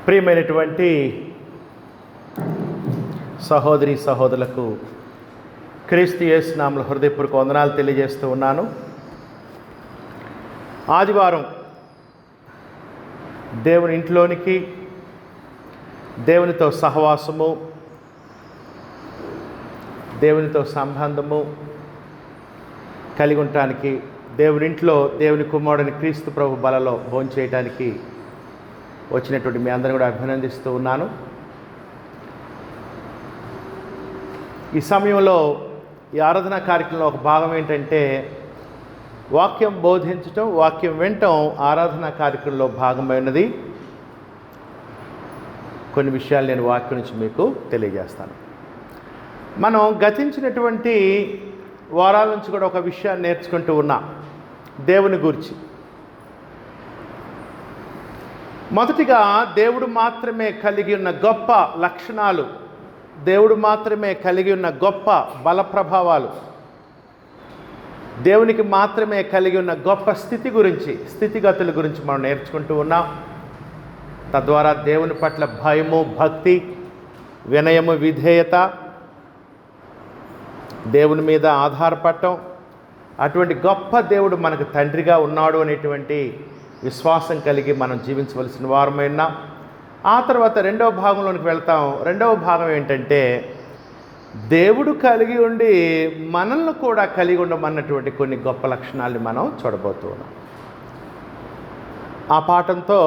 ప్రియమైనటువంటి సహోదరి సహోదరులకు క్రీస్తు యేసు నామములో హృదయపూర్వక వందనాలు తెలియజేస్తూ ఉన్నాను. ఆదివారం దేవుని ఇంట్లోనికి, దేవునితో సహవాసము, దేవునితో సంబంధము కలిగి ఉండటానికి, దేవుని ఇంట్లో దేవుని కుమారుడిని క్రీస్తు ప్రభు బలలో భోంచేయటానికి వచ్చినటువంటి మీ అందరిని కూడా అభినందిస్తూ ఉన్నాను. ఈ సమయంలో ఈ ఆరాధన కార్యక్రమంలో ఒక భాగం ఏంటంటే వాక్యం బోధించటం, వాక్యం వినటం ఆరాధన కార్యక్రమంలో భాగమైనది. కొన్ని విషయాలు నేను వాక్యం నుంచి మీకు తెలియజేస్తాను. మనం గతించినటువంటి వారాల నుంచి కూడా ఒక విషయాన్ని నేర్చుకుంటూ ఉన్నాం దేవుని గురించి. మొదటిగా దేవుడు మాత్రమే కలిగి ఉన్న గొప్ప లక్షణాలు, దేవుడు మాత్రమే కలిగి ఉన్న గొప్ప బల ప్రభావాలు, దేవునికి మాత్రమే కలిగి ఉన్న గొప్ప స్థితిగతుల గురించి మనం నేర్చుకుంటూ ఉన్నాం. తద్వారా దేవుని పట్ల భయము, భక్తి, వినయము, విధేయత, దేవుని మీద ఆధారపడటం, అటువంటి గొప్ప దేవుడు మనకు తండ్రిగా ఉన్నాడు అనేటువంటి విశ్వాసం కలిగి మనం జీవించవలసిన వారమై ఉన్నాం. ఆ తర్వాత రెండవ భాగంలోనికి వెళ్తాం. రెండవ భాగం ఏంటంటే దేవుడు కలిగి ఉండి మనల్ని కూడా కలిగి ఉండమన్నటువంటి కొన్ని గొప్ప లక్షణాలని మనం చూడబోతూ ఉన్నాం. ఆ పాఠంతో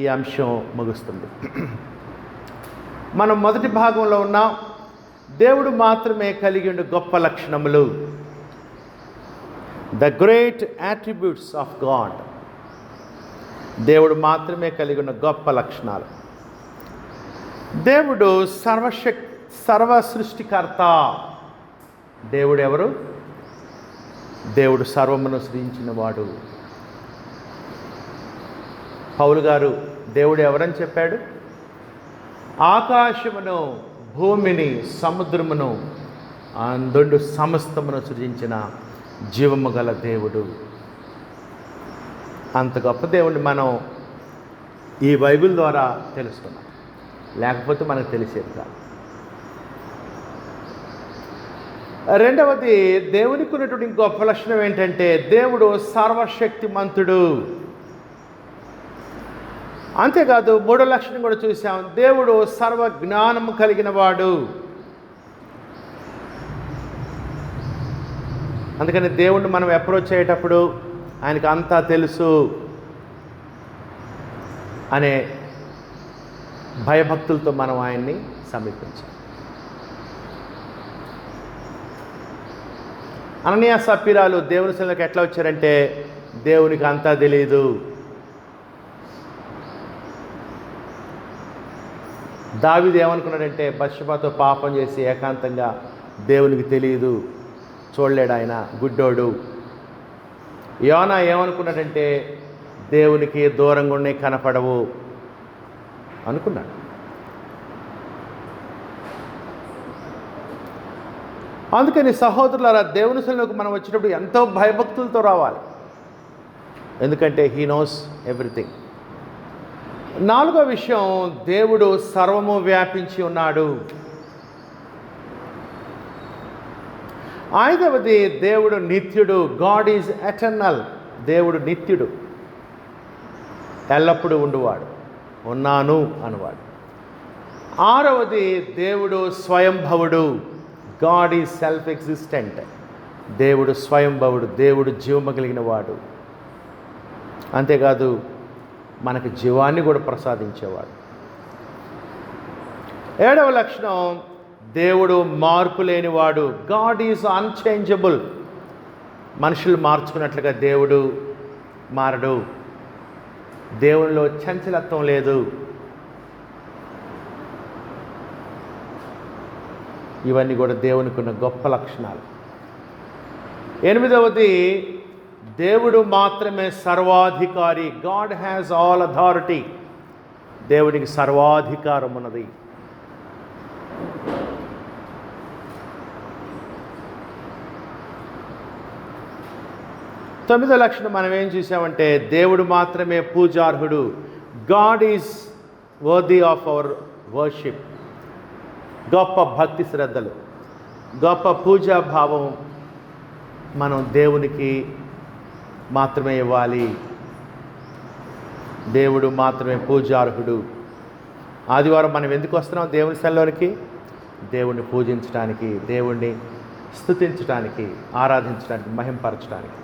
ఈ అంశం ముగుస్తుంది. మనం మొదటి భాగంలో ఉన్నాం. దేవుడు మాత్రమే కలిగి ఉండే గొప్ప లక్షణములు, the great attributes of God. దేవుడు మాత్రమే కలిగి ఉన్న గొప్ప లక్షణాలు. దేవుడు సర్వ సృష్టికర్త. దేవుడు ఎవరు? దేవుడు సర్వమును సృజించిన వాడు. పౌలు గారు దేవుడు ఎవరని చెప్పాడు? ఆకాశమును, భూమిని, సముద్రమును, అందుండు సమస్తమును సృజించిన జీవము గల దేవుడు. అంత గొప్ప దేవుడిని మనం ఈ బైబిల్ ద్వారా తెలుసుకున్నాం, లేకపోతే మనకు తెలిసేది కాదు. రెండవది, దేవునికి ఉన్నటువంటి గొప్ప లక్షణం ఏంటంటే దేవుడు సర్వశక్తిమంతుడు. అంతేకాదు, మూడో లక్షణం కూడా చూసాం, దేవుడు సర్వ జ్ఞానము కలిగిన వాడు. అందుకని దేవుణ్ణి మనం అప్రోచ్ అయ్యేటప్పుడు ఆయనకు అంతా తెలుసు అనే భయభక్తులతో మనం ఆయన్ని సమీపించాలి. అననీయ సప్పీరాలు దేవుని సన్నిధికి ఎట్లా వచ్చారంటే దేవునికి అంతా తెలియదు. దావీదు ఏమనుకున్నాడంటే బత్షెబతో పాపం చేసి ఏకాంతంగా దేవునికి తెలియదు, చూడలేడు, ఆయన గుడ్డోడు. యోనా ఏమనుకున్నాడంటే దేవునికి దూరంగా ఉండే కనపడవు అనుకున్నాడు. అందుకని సహోదరులారా, దేవుని సన్నిధిలోకి మనం వచ్చినప్పుడు ఎంతో భయభక్తులతో రావాలి. ఎందుకంటే హీ నోస్ ఎవ్రీథింగ్. నాలుగో విషయం, దేవుడు సర్వము వ్యాపించి ఉన్నాడు. ఐదవది, దేవుడు నిత్యుడు. God is eternal. దేవుడు నిత్యుడు, ఎల్లప్పుడూ ఉండువాడు, ఉన్నాను అనువాడు. ఆరవది, దేవుడు స్వయంభవుడు. God is self existent. దేవుడు స్వయంభవుడు, దేవుడు జీవము కలిగిన వాడు. అంతేకాదు, మనకు జీవాన్ని కూడా ప్రసాదించేవాడు. ఏడవ లక్షణం, దేవుడు మార్పు లేనివాడు. God is unchangeable. మనుషులు మార్చుకున్నట్లుగా దేవుడు మారడు. దేవునిలో చంచలత్వం లేదు. ఇవన్నీ కూడా దేవునికి ఉన్న గొప్ప లక్షణాలు. ఎనిమిదవది, దేవుడు మాత్రమే సర్వాధికారి. God has all authority. దేవునికి సర్వాధికారం ఉన్నది. తొమ్మిదో లక్షణం మనం ఏం చూసామంటే దేవుడు మాత్రమే పూజార్హుడు. God is worthy of our worship. గొప్ప భక్తి శ్రద్ధలు, గొప్ప పూజా భావం మనం దేవునికి మాత్రమే ఇవ్వాలి. దేవుడు మాత్రమే పూజార్హుడు. ఆదివారం మనం ఎందుకు వస్తున్నాం దేవుని సన్నిధిలోనికి? దేవుణ్ణి పూజించడానికి, దేవుణ్ణి స్తుతించడానికి, ఆరాధించడానికి, మహింపరచడానికి.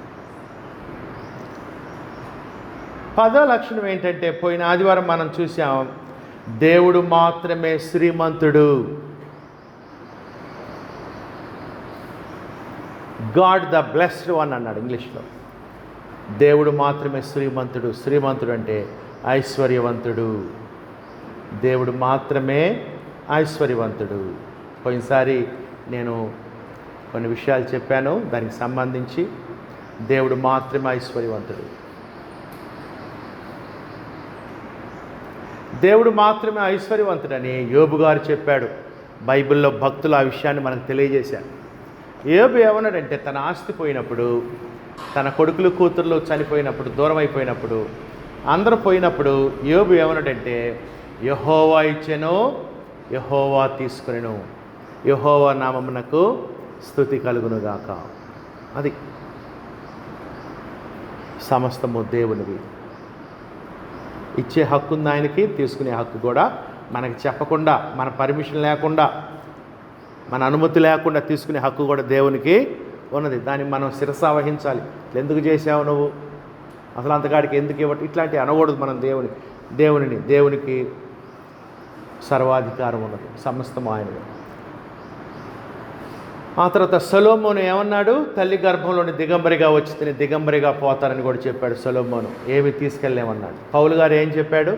10వ లక్షణం ఏంటంటే, పోయిన ఆదివారం మనం చూసాం, దేవుడు మాత్రమే శ్రీమంతుడు. గాడ్ ద బ్లెస్డ్ వన్ అన్నాడు ఇంగ్లీష్లో. దేవుడు మాత్రమే శ్రీమంతుడు. శ్రీమంతుడు అంటే ఐశ్వర్యవంతుడు. దేవుడు మాత్రమే ఐశ్వర్యవంతుడు. పోయినసారి నేను కొన్ని విషయాలు చెప్పాను దానికి సంబంధించి. దేవుడు మాత్రమే ఐశ్వర్యవంతుడు. దేవుడు మాత్రమే ఐశ్వర్యవంతుడని యోబు గారు చెప్పాడు. బైబిల్లో భక్తులు ఆ విషయాన్ని మనకు తెలియజేశారు. యోబు ఏమన్నాడంటే, తన ఆస్తి పోయినప్పుడు, తన కొడుకులు కూతుర్లు చనిపోయినప్పుడు, దూరం అయిపోయినప్పుడు, అందరూ పోయినప్పుడు యోబు ఏమన్నాడంటే, యెహోవా ఇచ్చెను, యెహోవా తీసుకొనెను, యెహోవా నామమునకు స్తుతి కలుగునుగాక. అది సమస్తము దేవునివి. ఇచ్చే హక్కు ఉంది ఆయనకి, తీసుకునే హక్కు కూడా మనకి చెప్పకుండా, మన పర్మిషన్ లేకుండా, మన అనుమతి లేకుండా తీసుకునే హక్కు కూడా దేవునికి ఉన్నది. దాన్ని మనం శిరసా వహించాలి. ఎందుకు చేసావు నువ్వు, అసలు అంతగాడికి ఎందుకు ఇవ్వటం, ఇట్లాంటివి అనకూడదు మనం దేవునికి సర్వాధికారం ఉన్నది, సమస్తము ఆయనది. ఆ తర్వాత సొలొమోను ఏమన్నాడు, తల్లి గర్భంలోని దిగంబరిగా వచ్చి తిని దిగంబరిగా పోతానని కూడా చెప్పాడు సొలొమోను. ఏమి తీసుకెళ్ళలేమన్నాడు. పౌలు గారు ఏం చెప్పాడు,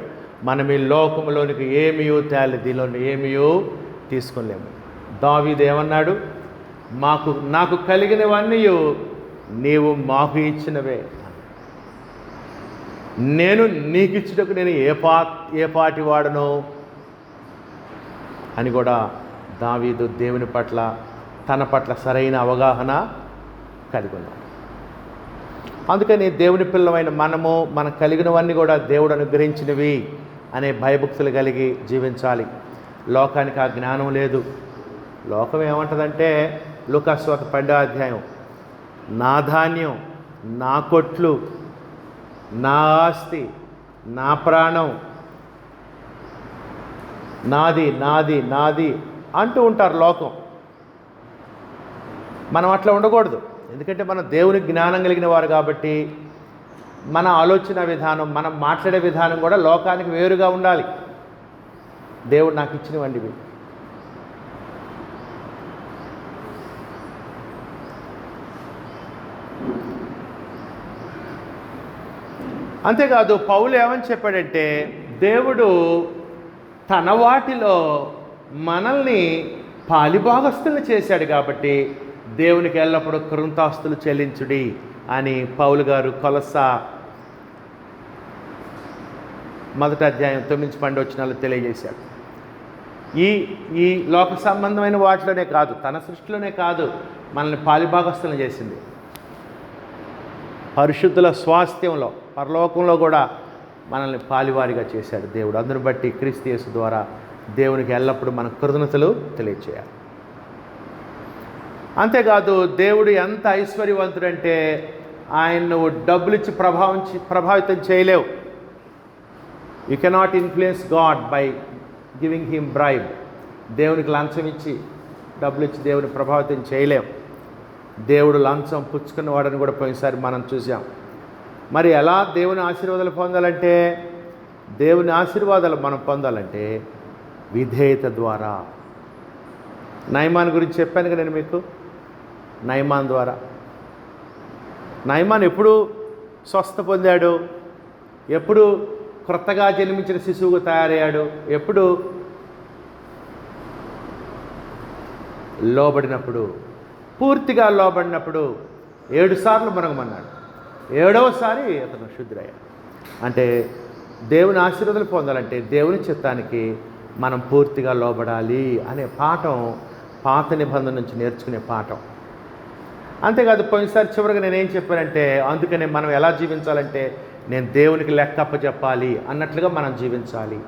మనం ఈ లోకంలోనికి ఏమియో తేలి, దీనిలో ఏమియో తీసుకొనలేము. దావీదు ఏమన్నాడు, నాకు కలిగినవన్నీ నీవు మాకు ఇచ్చినవే, నేను నీకు ఇచ్చుటకు నేను ఏ పాటి వాడను అని కూడా దావీదు దేవుని పట్ల, తన పట్ల సరైన అవగాహన కలిగి ఉన్నాడు. అందుకని దేవుని పిల్లమైన మనము మనకు కలిగినవన్నీ కూడా దేవుడు అనుగ్రహించినవి అనే భయభక్తులు కలిగి జీవించాలి. లోకానికి ఆ జ్ఞానం లేదు. లోకం ఏమంటుందంటే, లూకాసు వార్త 12వ అధ్యాయం, నా ధాన్యం, నా కొట్లు, నా ఆస్తి, నా ప్రాణం, నాది నాది నాది అంటూ ఉంటారు లోకం. మనం అట్లా ఉండకూడదు. ఎందుకంటే మనం దేవునికి జ్ఞానం కలిగిన వారు కాబట్టి మన ఆలోచన విధానం, మనం మాట్లాడే విధానం కూడా లోకానికి వేరుగా ఉండాలి. దేవుడు నాకు ఇచ్చినవండి ఇవి. అంతేకాదు పౌలు ఏమని చెప్పాడంటే, దేవుడు తన వాటిలో మనల్ని పాలిభాగస్తులను చేశాడు కాబట్టి దేవునికి ఎల్లప్పుడూ కృంతాస్తులు చెల్లించుడి అని పౌలు గారు కొలస్సా 1వ అధ్యాయం 9-12 వచనాలు తెలియజేశాడు. ఈ లోక సంబంధమైన వాటిలోనే కాదు, తన సృష్టిలోనే కాదు, మనల్ని పాలిభాగస్తులను చేసింది. పరిశుద్ధుల స్వాస్థ్యంలో, పరలోకంలో కూడా మనల్ని పాలివారిగా చేశాడు దేవుడు. అందును బట్టి క్రీస్తు యేసు ద్వారా దేవునికి ఎల్లప్పుడూ మన కృతజ్ఞతలు తెలియచేయాలి. అంతేకాదు దేవుడు ఎంత ఐశ్వర్యవంతుడంటే, ఆయన నువ్వు డబ్బులు ఇచ్చి ప్రభావితం చేయలేవు. You cannot influence God by giving him bribe. దేవునికి లంచం ఇచ్చి, డబ్బులు ఇచ్చి దేవుని ప్రభావితం చేయలేం. దేవుడు లంచం పుచ్చుకున్నవాడని కూడా పోయినసారి మనం చూసాం. మరి ఎలా దేవుని ఆశీర్వాదాలు పొందాలంటే, దేవుని ఆశీర్వాదాలు మనం పొందాలంటే విధేయత ద్వారా. నయమాన్ గురించి చెప్పాను కదా నేను మీకు. నయమాన్ ద్వారా, నయమాన్ ఎప్పుడు స్వస్థ పొందాడు, ఎప్పుడు క్రొత్తగా జన్మించిన శిశువుగా తయారయ్యాడు, ఎప్పుడు లోబడినప్పుడు, పూర్తిగా లోబడినప్పుడు 7 సార్లు మునగమన్నాడు. 7వసారి అతను శుద్ధుడయ్యాడు. అంటే దేవుని ఆశీర్వాదాలు పొందాలంటే దేవుని చిత్తానికి మనం పూర్తిగా లోబడాలి అనే పాఠం పాత నిబంధన నుంచి నేర్చుకునే పాఠం. అంతేకాదు పోయినసారి చివరిగా నేనేం చెప్పానంటే, అందుకనే మనం ఎలా జీవించాలంటే, నేను దేవునికి లెక్క అప్పచెప్పాలి అన్నట్లుగా మనం జీవించాలి.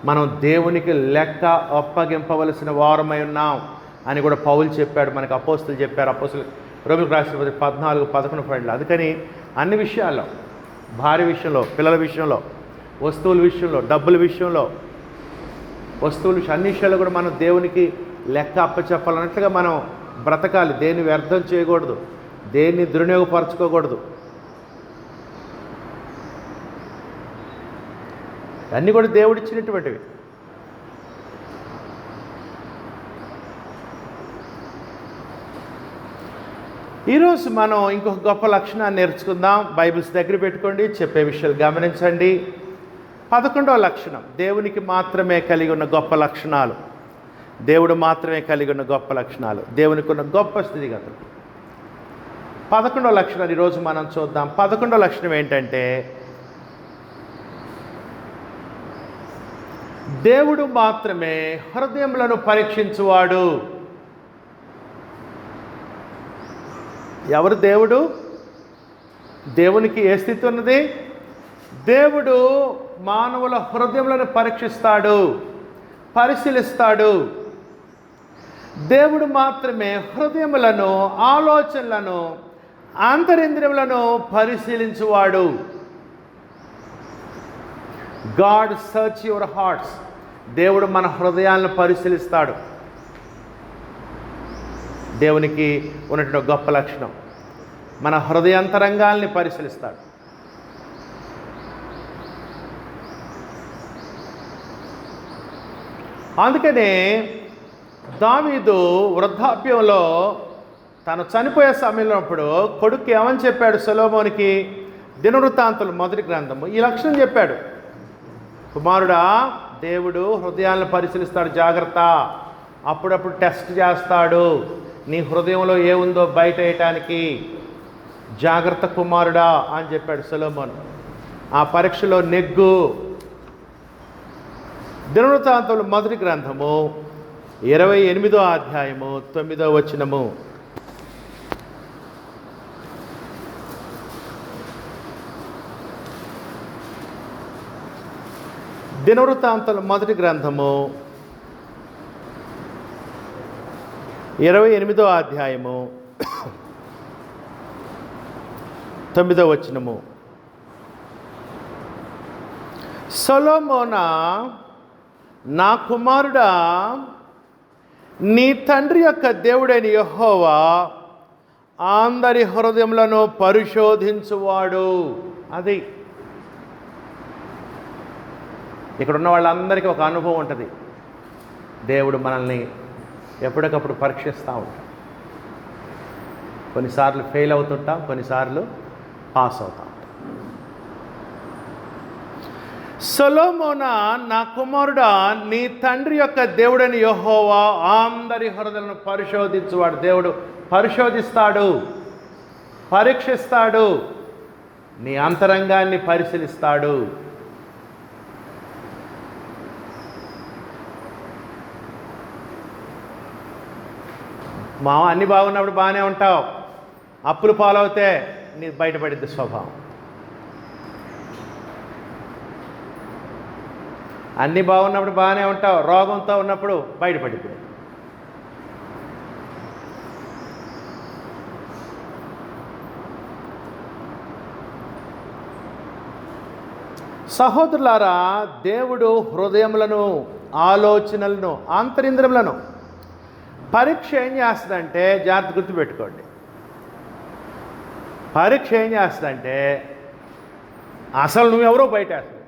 మనం దేవునికి లెక్క అప్పగింపవలసిన వారమై ఉన్నాం అని కూడా పౌలు చెప్పాడు, మనకు అపోస్తులు చెప్పారు. అపోస్తులు రోమిలకు రాసిన 14:11. అందుకని అన్ని విషయాల్లో, భార్య విషయంలో, పిల్లల విషయంలో, వస్తువుల విషయంలో, డబ్బుల విషయంలో, అన్ని విషయాల్లో కూడా మనం దేవునికి లెక్క అప్పచెప్పాలన్నట్లుగా మనం బ్రతకాలి. దేన్ని వ్యర్థం చేయకూడదు, దేన్ని దుర్వినియోగపరచుకోకూడదు. అన్నీ కూడా దేవుడిచ్చినటువంటివి. ఈరోజు మనం ఇంకొక గొప్ప లక్షణాన్ని నేర్చుకుందాం. బైబిల్స్ దగ్గర పెట్టుకోండి, చెప్పే విషయాలు గమనించండి. 11వ లక్షణం, దేవునికి మాత్రమే కలిగి ఉన్న గొప్ప లక్షణాలు. దేవుడు మాత్రమే కలిగి ఉన్న గొప్ప లక్షణాలు, దేవునికి ఉన్న గొప్ప స్థితిగతులు. 11వ లక్షణాన్ని ఈరోజు మనం చూద్దాం. 11వ లక్షణం ఏంటంటే, దేవుడు మాత్రమే హృదయములను పరీక్షించువాడు. ఎవరు దేవుడు? దేవునికి ఏ స్థితి ఉన్నది? దేవుడు మానవుల హృదయములను పరీక్షిస్తాడు, పరిశీలిస్తాడు. దేవుడు మాత్రమే హృదయములను, ఆలోచనలను, అంతరింద్రియములను పరిశీలించువాడు. God search your hearts. దేవుడు మన హృదయాలను పరిశీలిస్తాడు. దేవునికి ఉన్నటువంటి గొప్ప లక్షణం, మన హృదయాంతరంగాల్ని పరిశీలిస్తాడు. అందుకనే దావీదు వృద్ధాప్యంలో తను చనిపోయే సమయంలో కొడుకు ఏమని చెప్పాడు సొలొమోనుకి? దినవృత్తాంతులు 1వ గ్రంథము ఈ లక్షణం చెప్పాడు. కుమారుడా, దేవుడు హృదయాలను పరిశీలిస్తాడు, జాగ్రత్త. అప్పుడప్పుడు టెస్ట్ చేస్తాడు, నీ హృదయంలో ఏముందో బయట వేయటానికి. జాగ్రత్త కుమారుడా అని చెప్పాడు సొలొమోను. ఆ పరీక్షలో నెగ్గు. దినవృత్తాంతులు 1వ గ్రంథము 28వ అధ్యాయము 9వ వచనము. దినవృత్తాంతులు 1వ గ్రంథము 28వ అధ్యాయము 9వ వచనము. సొలొమోనా, నా కుమారుడా, నీ తండ్రి యొక్క దేవుడైన యెహోవా అందరి హృదయములను పరిశోధించువాడు. అది ఇక్కడ ఉన్న వాళ్ళందరికీ ఒక అనుభవం ఉంటుంది. దేవుడు మనల్ని ఎప్పటికప్పుడు పరీక్షిస్తూ ఉంటాం. కొన్నిసార్లు ఫెయిల్ అవుతుంటాం, కొన్నిసార్లు పాస్ అవుతాం. సొలొమోనా, నా కుమారుడా, నీ తండ్రి యొక్క దేవుడని యెహోవా అందరి హృదయాలను పరిశోధించువాడు. దేవుడు పరిశోధిస్తాడు, పరీక్షిస్తాడు, నీ అంతరంగాన్ని పరిశీలిస్తాడు. అన్నీ బాగున్నప్పుడు బాగానే ఉంటావు, అప్పులు పాలవుతే నీ బయటపడిద్ది స్వభావం. అన్నీ బాగున్నప్పుడు బాగానే ఉంటావు, రోగంతో ఉన్నప్పుడు బయటపడిద్ది. సహోదరులారా, దేవుడు హృదయములను, ఆలోచనలను, అంతరింద్రియములను పరీక్ష ఏం చేస్తుందంటే, జాగ్రత్త గుర్తుపెట్టుకోండి, పరీక్ష ఏం చేస్తుందంటే అసలు నువ్వెవరో బయటేస్తుంది.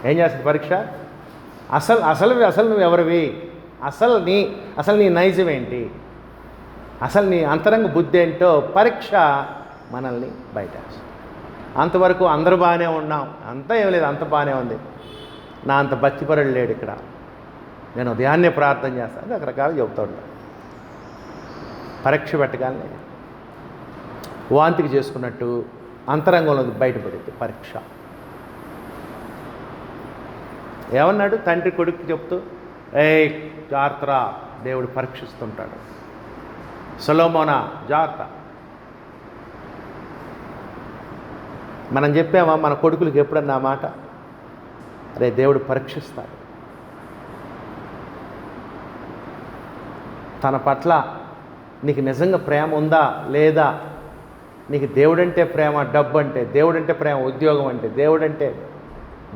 ఏం చేస్తుంది పరీక్ష? అసలు నువ్వెవరివి, అసలు నీ నైజం ఏంటి, అసలు నీ అంతరంగ బుద్ధి ఏంటో పరీక్ష మనల్ని బయటేస్తుంది. అంతవరకు అందరూ బాగానే ఉన్నాం, అంతా ఏం లేదు, అంత బాగానే ఉంది, నా అంత భక్తిపరుడు లేడు ఇక్కడ, నేను ఉదయాన్నే ప్రార్థన చేస్తాను, రకరకాలు చెబుతూ ఉంటాను. పరీక్ష పెట్టగానే వాంతికి చేసుకున్నట్టు అంతరంగంలో బయటపడింది పరీక్ష. ఏమన్నాడు తండ్రి కొడుకు చెప్తూ? జాగ్రత్త, దేవుడు పరీక్షిస్తుంటాడు. సొలొమోనా, జాగ్రత్త. మనం చెప్పామా మన కొడుకులకి ఎప్పుడన్నా ఆ మాట? అరే దేవుడు పరీక్షిస్తాడు. తన పట్ల నీకు నిజంగా ప్రేమ ఉందా లేదా? నీకు దేవుడంటే ప్రేమ, డబ్బు అంటే దేవుడంటే ప్రేమ, ఉద్యోగం అంటే దేవుడంటే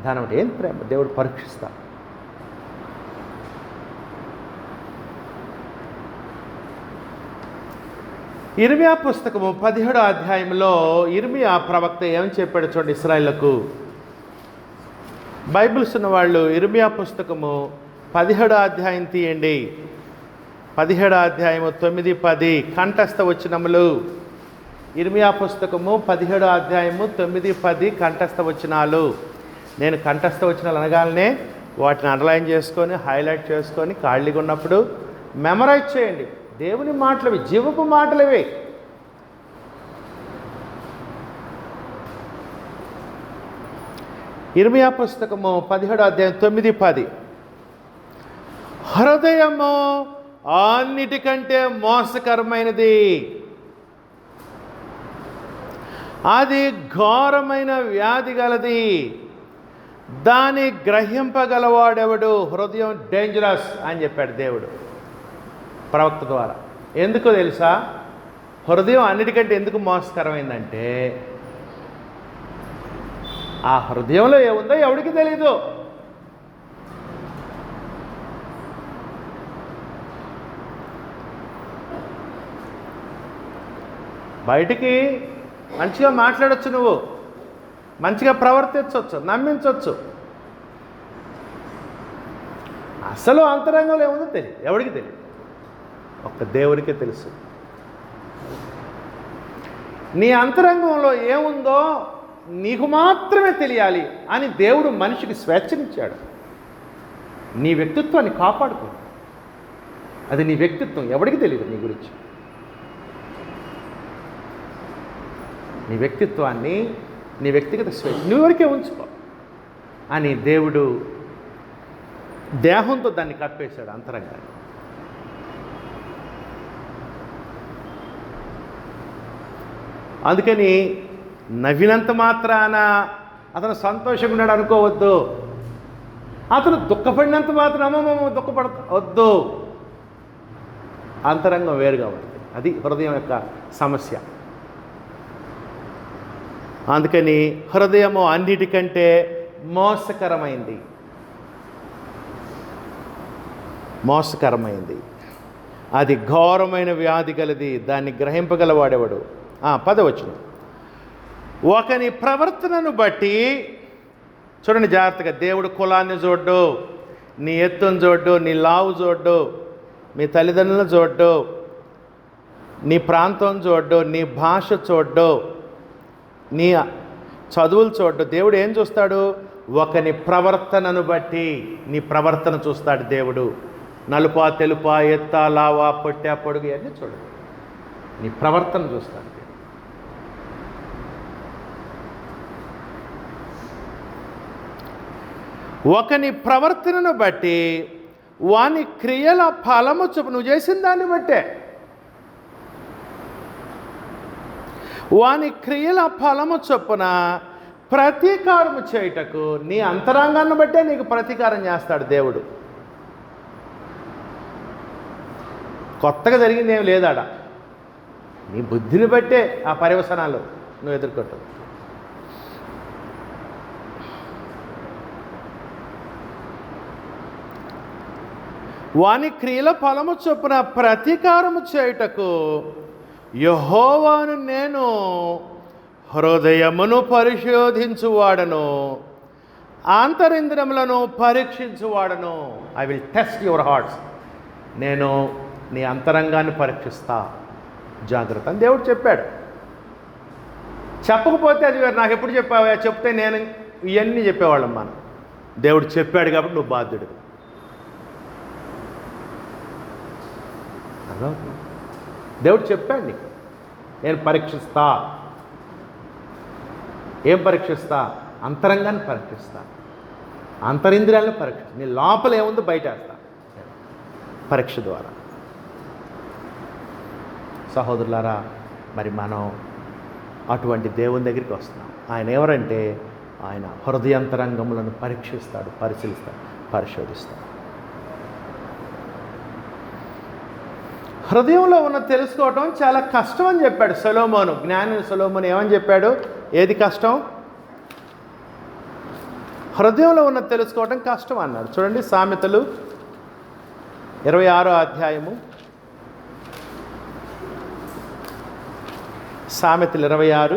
ధనం అంటే ఏం ప్రేమ? దేవుడు పరీక్షిస్తా. ఇర్మియా పుస్తకము 17వ అధ్యాయంలో ఇర్మియా ప్రవక్త ఏమని చెప్పాడు చూడండి ఇశ్రాయేలుకు. బైబిల్స్ ఉన్నవాళ్ళు ఇర్మియా పుస్తకము 17వ అధ్యాయం తీయండి. 17వ అధ్యాయము 9, 10 కంఠస్థ వచనములు. ఇర్మియా పుస్తకము 17వ అధ్యాయము 9, 10 కంఠస్థ వచనాలు. నేను కంఠస్థ వచనాలు అనగానే వాటిని అండర్లైన్ చేసుకొని హైలైట్ చేసుకొని ఖాళీగా ఉన్నప్పుడు మెమరైజ్ చేయండి. దేవుని మాటలవి, జీవపు మాటలవి. ఇర్మియా పుస్తకము 17వ అధ్యాయం 9, 10 హృదయము అన్నిటికంటే మోసకరమైనది, అది ఘోరమైన వ్యాధి గలది, దాన్ని గ్రహింపగలవాడెవడు? హృదయం డేంజరస్ అని చెప్పాడు దేవుడు ప్రవక్త ద్వారా. ఎందుకో తెలుసా? హృదయం అన్నిటికంటే ఎందుకు మోసకరమైందంటే ఆ హృదయంలో ఏముందో ఎవడికి తెలీదు. బయటికి మంచిగా మాట్లాడచ్చు, నువ్వు మంచిగా ప్రవర్తించవచ్చు, నమ్మించవచ్చు. అసలు అంతరంగంలో ఏముందో తెలియదు, ఎవరికి తెలియదు, ఒక్క దేవుడికే తెలుసు. నీ అంతరంగంలో ఏముందో నీకు మాత్రమే తెలియాలి అని దేవుడు మనిషికి స్వేచ్ఛనిచ్చాడు. నీ వ్యక్తిత్వాన్ని కాపాడుకో. అది నీ వ్యక్తిత్వం, ఎవరికి తెలియదు నీ గురించి. నీ వ్యక్తిత్వాన్ని, నీ వ్యక్తిగత స్వేచ్ఛ నువ్వెవరికే ఉంచుకో అని దేవుడు దేహంతో దాన్ని కప్పేశాడు అంతరంగాన్ని. అందుకని నవ్వినంత మాత్రాన అతను సంతోషంగా ఉన్నాడు అనుకోవద్దు. అతను దుఃఖపడినంత మాత్రం దుఃఖపడవద్దు. అంతరంగం వేరుగా ఉంటుంది. అది హృదయం యొక్క సమస్య. అందుకని హృదయము అన్నిటికంటే మోసకరమైంది, మోసకరమైంది, అది ఘోరమైన వ్యాధి గలది, దాన్ని గ్రహింపగలవాడెవడు? 10వ వచనం. ఒకని ప్రవర్తనను బట్టి చూడండి జాగ్రత్తగా. దేవుడు కులాన్ని చూడ్డు, నీ ఎత్తును చూడ్డు, నీ లావు చూడ్డు, మీ తల్లిదండ్రులను చూడ్డు, నీ ప్రాంతం చూడ్డు, నీ భాష చూడ్డు, నీ చదువులు చూడ్డు. దేవుడు ఏం చూస్తాడు? ఒకని ప్రవర్తనను బట్టి నీ ప్రవర్తన చూస్తాడు దేవుడు. నలుపా తెలుపా, ఎత్తా లావా, పొట్టా పొడుగు అన్నీ చూడు, నీ ప్రవర్తన చూస్తాడు. ఒకని ప్రవర్తనను బట్టి వాని క్రియల ఫలము చొప్పున, నువ్వు చేసిన దాన్ని బట్టే వాని క్రియల ఫలము చొప్పున ప్రతీకారము చేయుటకు, నీ అంతరంగాన్ని బట్టే నీకు ప్రతీకారం చేస్తాడు దేవుడు. కొత్తగా జరిగింది ఏం లేదాడ. నీ బుద్ధిని బట్టే ఆ పర్యవసనాలు నువ్వు ఎదుర్కొంటావు. వాని క్రియల ఫలము చొప్పున ప్రతీకారము చేయుటకు యెహోవాను నేను హృదయమును పరిశోధించువాడను, ఆంతరింద్రియములను పరీక్షించువాడను. I will test your hearts. నేను నీ అంతరంగాన్ని పరీక్షిస్తా, జాగ్రత్త అని దేవుడు చెప్పాడు. చెప్పకపోతే అది వేరు. నాకు ఎప్పుడు చెప్పావా? చెప్తే నేను ఇవన్నీ చెప్పేవాళ్ళం మనం. దేవుడు చెప్పాడు కాబట్టి నువ్వు బాధ్యుడు. దేవుడు చెప్పాడు నీకు, నేను పరీక్షిస్తా. ఏం పరీక్షిస్తా? అంతరంగాన్ని పరీక్షిస్తా, అంతరింద్రియాలను పరీక్షిస్తా. నీ లోపల ఏముందో బయట వేస్తా పరీక్ష ద్వారా. సహోదరులారా, మరి మనం అటువంటి దేవుని దగ్గరికి వస్తున్నాం. ఆయన ఎవరంటే ఆయన హృదయాంతరంగములను పరీక్షిస్తాడు, పరిశీలిస్తాడు, పరిశోధిస్తాడు. హృదయంలో ఉన్న తెలుసుకోవటం చాలా కష్టం అని చెప్పాడు సొలొమోను. జ్ఞాని సొలొమోను ఏమని చెప్పాడు? ఏది కష్టం? హృదయంలో ఉన్న తెలుసుకోవటం కష్టం అన్నాడు. చూడండి, సామెతలు 26వ అధ్యాయము, సామెతలు 26,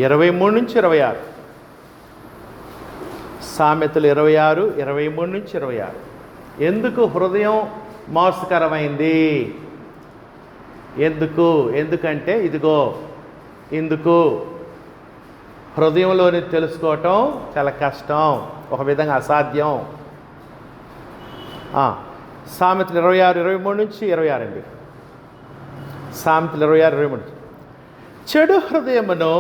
23 నుంచి 26. సామెతలు 26, 23 నుంచి 26. ఎందుకు హృదయం మోసకరమైంది? ఎందుకంటే ఇదిగో ఇందుకు హృదయంలోని తెలుసుకోవటం చాలా కష్టం, ఒక విధంగా అసాధ్యం. సామెతలు 26, 23 నుంచి 26 అండి. సామెతలు 26, 23. చెడు హృదయమును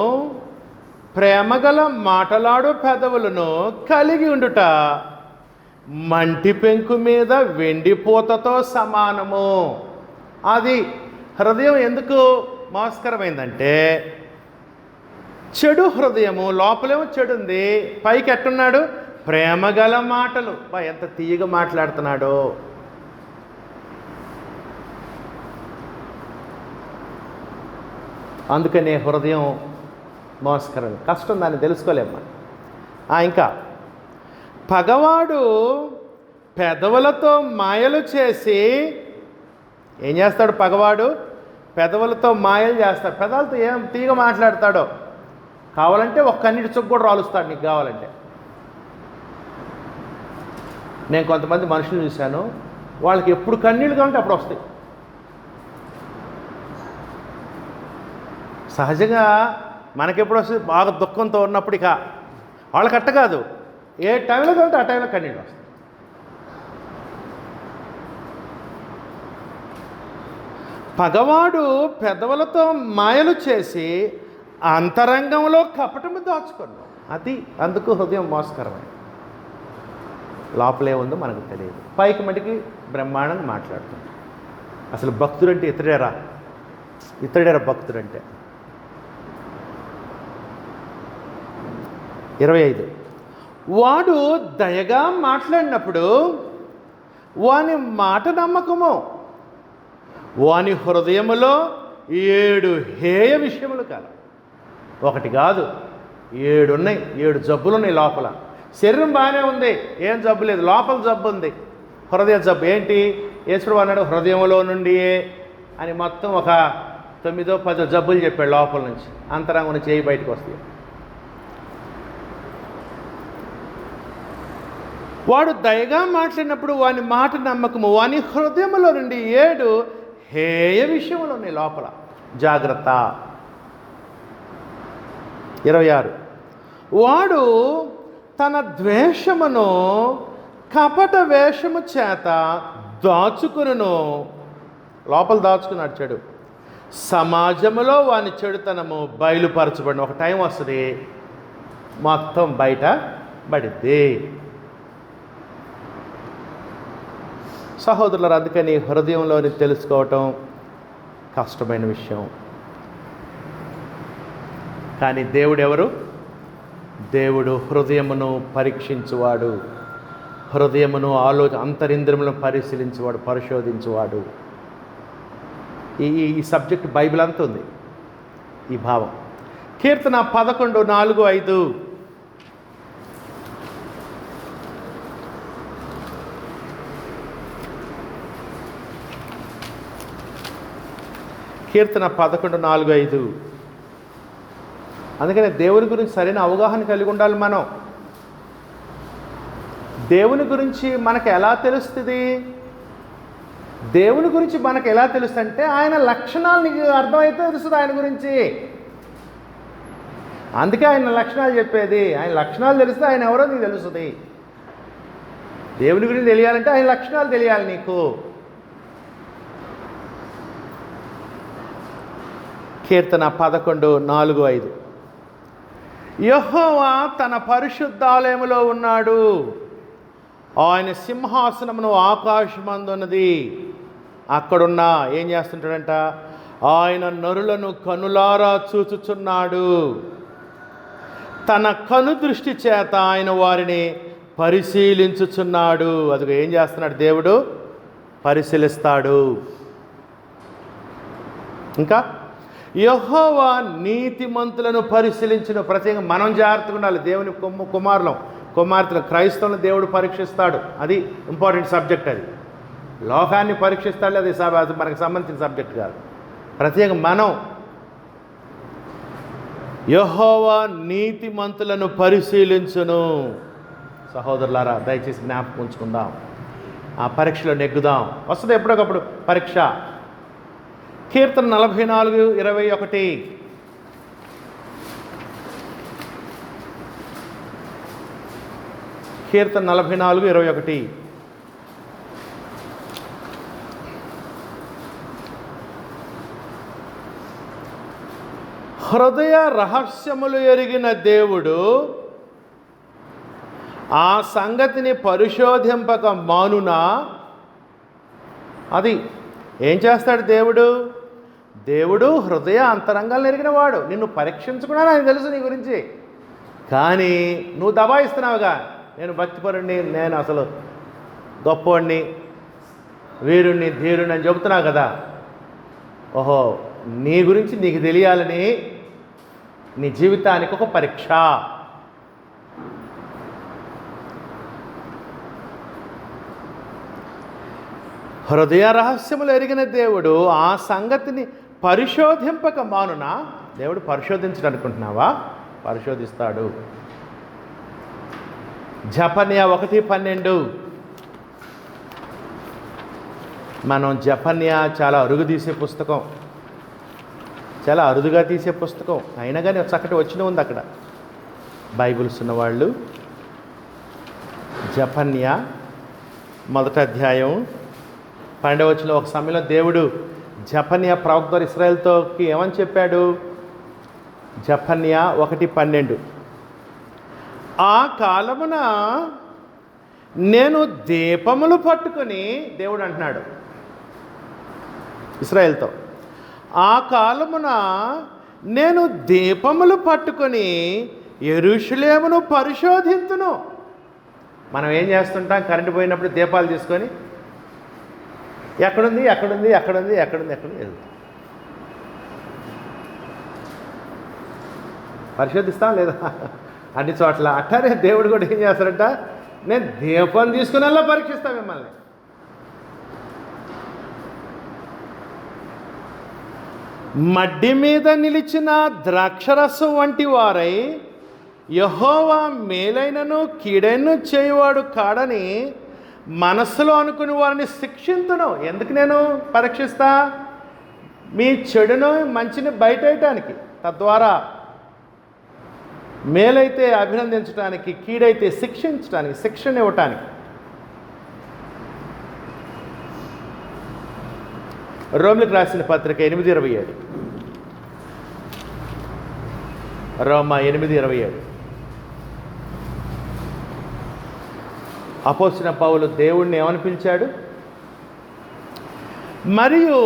ప్రేమగల మాటలాడు పెదవులను కలిగి ఉండుట మంటి పెంకు మీద వెండిపోతతో సమానము. అది హృదయం ఎందుకు మోసకరమైందంటే, చెడు హృదయము, లోపలేమో చెడు ఉంది, పైకి ఎట్టున్నాడు? ప్రేమగల మాటలు. ఎంత తీయగా మాట్లాడుతున్నాడో. అందుకనే హృదయం మోసకరం, కష్టం, దాన్ని తెలుసుకోలేమ్మా. ఇంకా పగవాడు పెదవులతో మాయలు చేసి ఏం చేస్తాడు? పగవాడు పెదవులతో మాయలు చేస్తాడు. పెదవులతో ఏం తీగ మాట్లాడతాడో. కావాలంటే ఒక కన్నీటి చుక్క కూడా రాలుస్తాడు నీకు కావాలంటే. నేను కొంతమంది మనుషులు చూశాను, వాళ్ళకి ఎప్పుడు కన్నీళ్ళు కావాలంటే అప్పుడు వస్తాయి. సహజంగా మనకెప్పుడు వస్తుంది? బాగా దుఃఖంతో ఉన్నప్పుడు. ఇక వాళ్ళకి అట్ట కాదు, ఏ టైంలో కావాలంటే ఆ టైంలో కన్నీళ్ళు వస్తాయి. పగవాడు పెదవులతో మాయలు చేసి అంతరంగంలో కపటము దాచుకున్నాం. అది అందుకు హృదయం మోసకరమైంది. లోపలే ఉందో మనకు తెలియదు, పైకి మటుకి బ్రహ్మాండంగా మాట్లాడుతుంది. అసలు భక్తుడంటే ఇతడేరా భక్తుడంటే. 25. వాడు దయగా మాట్లాడినప్పుడు వాని మాట నమ్మకము, వాని హృదయములో 7 హేయ విషయములు కాదు. ఒకటి కాదు, 7 ఉన్నాయి. 7 జబ్బులు ఉన్నాయి లోపల. శరీరం బాగానే ఉంది, ఏం జబ్బు లేదు, లోపల జబ్బు ఉంది, హృదయ జబ్బు. ఏంటి? యేసుడు అన్నాడు హృదయంలో నుండియే అని. మొత్తం ఒక 9-10 జబ్బులు చెప్పాడు లోపల నుంచి, అంతరంగం నుంచి ఏ బయటకు వస్తాయి. వాడు దయగా మాట్లాడినప్పుడు వాని మాట నమ్మకము, వాని హృదయంలో నుండి 7 హేయ విషయములు ఉన్నాయి లోపల. జాగ్రత్త. 26. వాడు తన ద్వేషమును కపట వేషము చేత దాచుకును, లోపల దాచుకున్నాడు చెడు. సమాజములో వాని చెడుతనము బయలుపరచబడిన ఒక టైం వస్తుంది, మొత్తం బయట పడిద్ది. సహోదరులు, అందుకని హృదయంలోని తెలుసుకోవటం కష్టమైన విషయం. కానీ దేవుడు ఎవరు? దేవుడు హృదయమును పరీక్షించువాడు, హృదయమును అంతరింద్రియములను పరిశీలించువాడు, పరిశోధించువాడు. ఈ సబ్జెక్ట్ బైబిల్ అంతా ఉంది, ఈ భావం. కీర్తన 11, 4, 5. కీర్తన 11, 4, 5. అందుకనే దేవుని గురించి సరైన అవగాహన కలిగి ఉండాలి మనం. దేవుని గురించి మనకు ఎలా తెలుస్తుంది? దేవుని గురించి మనకు ఎలా తెలుస్తుంది అంటే, ఆయన లక్షణాలు నీకు అర్థమైతే తెలుస్తుంది ఆయన గురించి. అందుకే ఆయన లక్షణాలు చెప్పేది. ఆయన లక్షణాలు తెలిస్తే ఆయన ఎవరో నీకు తెలుస్తుంది. దేవుని గురించి తెలియాలంటే ఆయన లక్షణాలు తెలియాలి నీకు. కీర్తన 11, 4, 5. యెహోవా తన పరిశుద్ధాలయములో ఉన్నాడు, ఆయన సింహాసనమును ఆకాశమందున్నది. అక్కడున్నా ఏం చేస్తుంటాడంట? ఆయన నరులను కనులారా చూచుచున్నాడు. తన కను దృష్టి చేత ఆయన వారిని పరిశీలించుచున్నాడు. అది ఏం చేస్తున్నాడు దేవుడు? పరిశీలిస్తాడు. ఇంకా యెహోవా నీతిమంతులను పరిశీలించిన. ప్రత్యేకంగా మనం జాగ్రత్తగా ఉండాలి. దేవుని కుమార్తెలు క్రైస్తవులను దేవుడు పరీక్షిస్తాడు. అది ఇంపార్టెంట్ సబ్జెక్ట్. అది లోకాన్ని పరీక్షిస్తాడు. అది మనకు సంబంధించిన సబ్జెక్ట్ కాదు. ప్రత్యేకంగా మనం యెహోవా నీతిమంతులను పరిశీలించును. సహోదరులారా, దయచేసి జ్ఞాపకం ఉంచుకుందాం. ఆ పరీక్షలో నెగ్గుదాం. వస్తుంది ఎప్పటికప్పుడు పరీక్ష. కీర్తన 44:21. కీర్తన 44:21. హృదయ రహస్యములు ఎరిగిన దేవుడు ఆ సంగతిని పరిశోధింపక మానునా? అది ఏం చేస్తాడు దేవుడు? దేవుడు హృదయ అంతరంగాలను ఎరిగిన వాడు. నిన్ను పరీక్షించుకున్నా నాకు తెలుసు నీ గురించి. కానీ నువ్వు దబాయిస్తున్నావుగా, నేను భక్తిపరుణ్ణి, నేను అసలు గొప్పవాడిని, వీరుణ్ణి, ధీరుణ్ణి అని చెబుతున్నావు కదా. ఓహో, నీ గురించి నీకు తెలియాలని నీ జీవితానికి ఒక పరీక్ష. హృదయ రహస్యములు ఎరిగిన దేవుడు ఆ సంగతిని పరిశోధింపక మానునా? దేవుడు పరిశోధించడం అనుకుంటున్నావా? పరిశోధిస్తాడు. జెఫన్యా 1:12. మనం జెఫన్యా చాలా అరుగు తీసే పుస్తకం, చాలా అరుదుగా తీసే పుస్తకం. అయినా కానీ చక్కటి వచ్చిన ఉంది అక్కడ. బైబిల్స్ ఉన్నవాళ్ళు జెఫన్యా 1వ అధ్యాయం 12వ వచనంలో ఒక సమయంలో దేవుడు జెఫన్యా ప్రవక్త ఇశ్రాయేలుతోకి ఏమని చెప్పాడు? జెఫన్యా 1:12. ఆ కాలమున నేను దీపములు పట్టుకొని, దేవుడు అంటున్నాడు ఇశ్రాయేలుతో, ఆ కాలమున నేను దీపములు పట్టుకొని యెరూషలేమును పరిశోధింతును. మనం ఏం చేస్తుంటాం? కరెంటు పోయినప్పుడు దీపాలు తీసుకొని ఎక్కడుంది ఎక్కడుంది ఎక్కడుంది ఎక్కడుంది ఎక్కడుంది వెళ్తాం, పరిశోధిస్తాం లేదా? అన్ని చోట్ల అట్టానే దేవుడు కూడా ఏం చేస్తారంట? నేను దీపం తీసుకునేలా పరీక్షిస్తా మిమ్మల్ని. మడ్డి మీద నిలిచిన ద్రాక్షరసం వంటి వారై యెహోవా మేలైనను కీడైనను చేయువాడు కాడని మనస్సులో అనుకుని వారిని శిక్షింతును. ఎందుకు నేను పరీక్షిస్తా? మీ చెడును మంచిని బయటేయటానికి, తద్వారా మేలైతే అభినందించడానికి, కీడైతే శిక్షించడానికి, శిక్షణ ఇవ్వటానికి. రోమిలకు రాసిన పత్రిక 8:27. రోమా 8:27. అపోస్తలుడైన పౌలు దేవుణ్ణి ఏమని పిలిచాడు? మరియు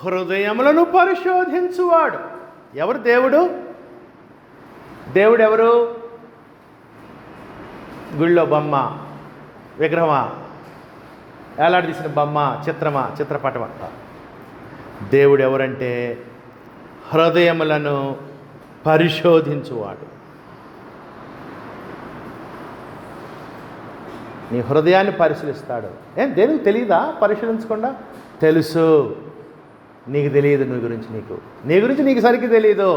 హృదయములను పరిశోధించువాడు. ఎవరు దేవుడు? దేవుడు ఎవరు? గుళ్ళో బొమ్మ, విగ్రహమా, ఏలాడదీసిన బొమ్మ, చిత్రమా, చిత్రపటమా? దేవుడు ఎవరంటే హృదయములను పరిశోధించువాడు. నీ హృదయాన్ని పరిశీలిస్తాడు. దేనికి తెలియదా? పరిశీలించకుండా తెలుసు. నీకు తెలియదు నీ గురించి, నీ గురించి నీకు సరికి తెలియదు.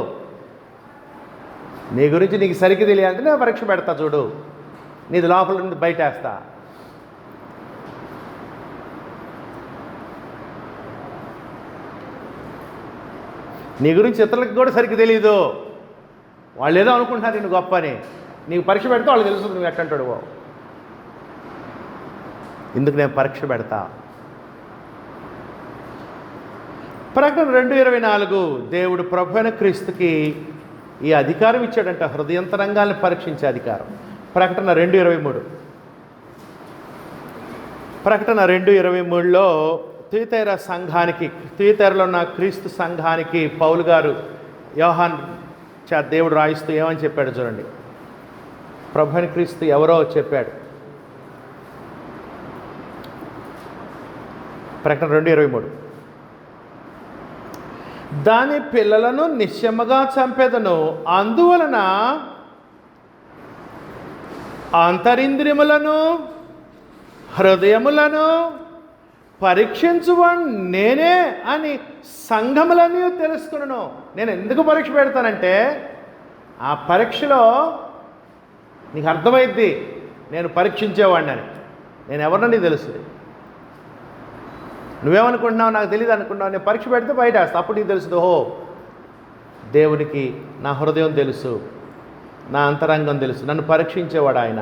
నీ గురించి నీకు సరికి తెలియాలంటే నేను పరీక్ష పెడతా చూడు, నీది లోపల నుండి బయటేస్తా. నీ గురించి ఇతరులకు కూడా సరికి తెలియదు. వాళ్ళు ఏదో అనుకుంటున్నారు నేను గొప్ప అని. నీకు పరీక్ష పెడితే వాళ్ళు తెలుస్తుంది నువ్వు ఎట్టంటాడు. ఇందుకు నేను పరీక్ష పెడతా. ప్రకటన 2:24. దేవుడు ప్రభువైన క్రీస్తుకి ఈ అధికారం ఇచ్చాడంట, హృదయంతరంగాల్ని పరీక్షించే అధికారం. ప్రకటన 2:23. ప్రకటన 2:23లో తుయతైర సంఘానికి, తుయతైరలో ఉన్న క్రీస్తు సంఘానికి పౌలు గారు యోహాన్ దేవుడు రాయిస్తూ ఏమని చెప్పాడు చూడండి. ప్రభుని క్రీస్తు ఎవరో చెప్పాడు. ప్రకటన 2:23, దాని పిల్లలను నిశ్చయముగా చంపెదను, అందువలన అంతరింద్రియములను హృదయములను పరీక్షించువాడు నేనే అని సంఘములన్నీ తెలుసుకున్నాను. నేను ఎందుకు పరీక్ష పెడతానంటే ఆ పరీక్షలో నీకు అర్థమైద్ది నేను పరీక్షించేవాడిని అని. నేను ఎవరినో నీకు తెలుస్తుంది. నువ్వేమనుకుంటున్నావు నాకు తెలియదు అనుకుంటున్నావు. నేను పరీక్ష పెడితే బయట వేస్తా, అప్పుడు నీకు తెలుస్తుంది, ఓహో దేవునికి నా హృదయం తెలుసు, నా అంతరంగం తెలుసు, నన్ను పరీక్షించేవాడు ఆయన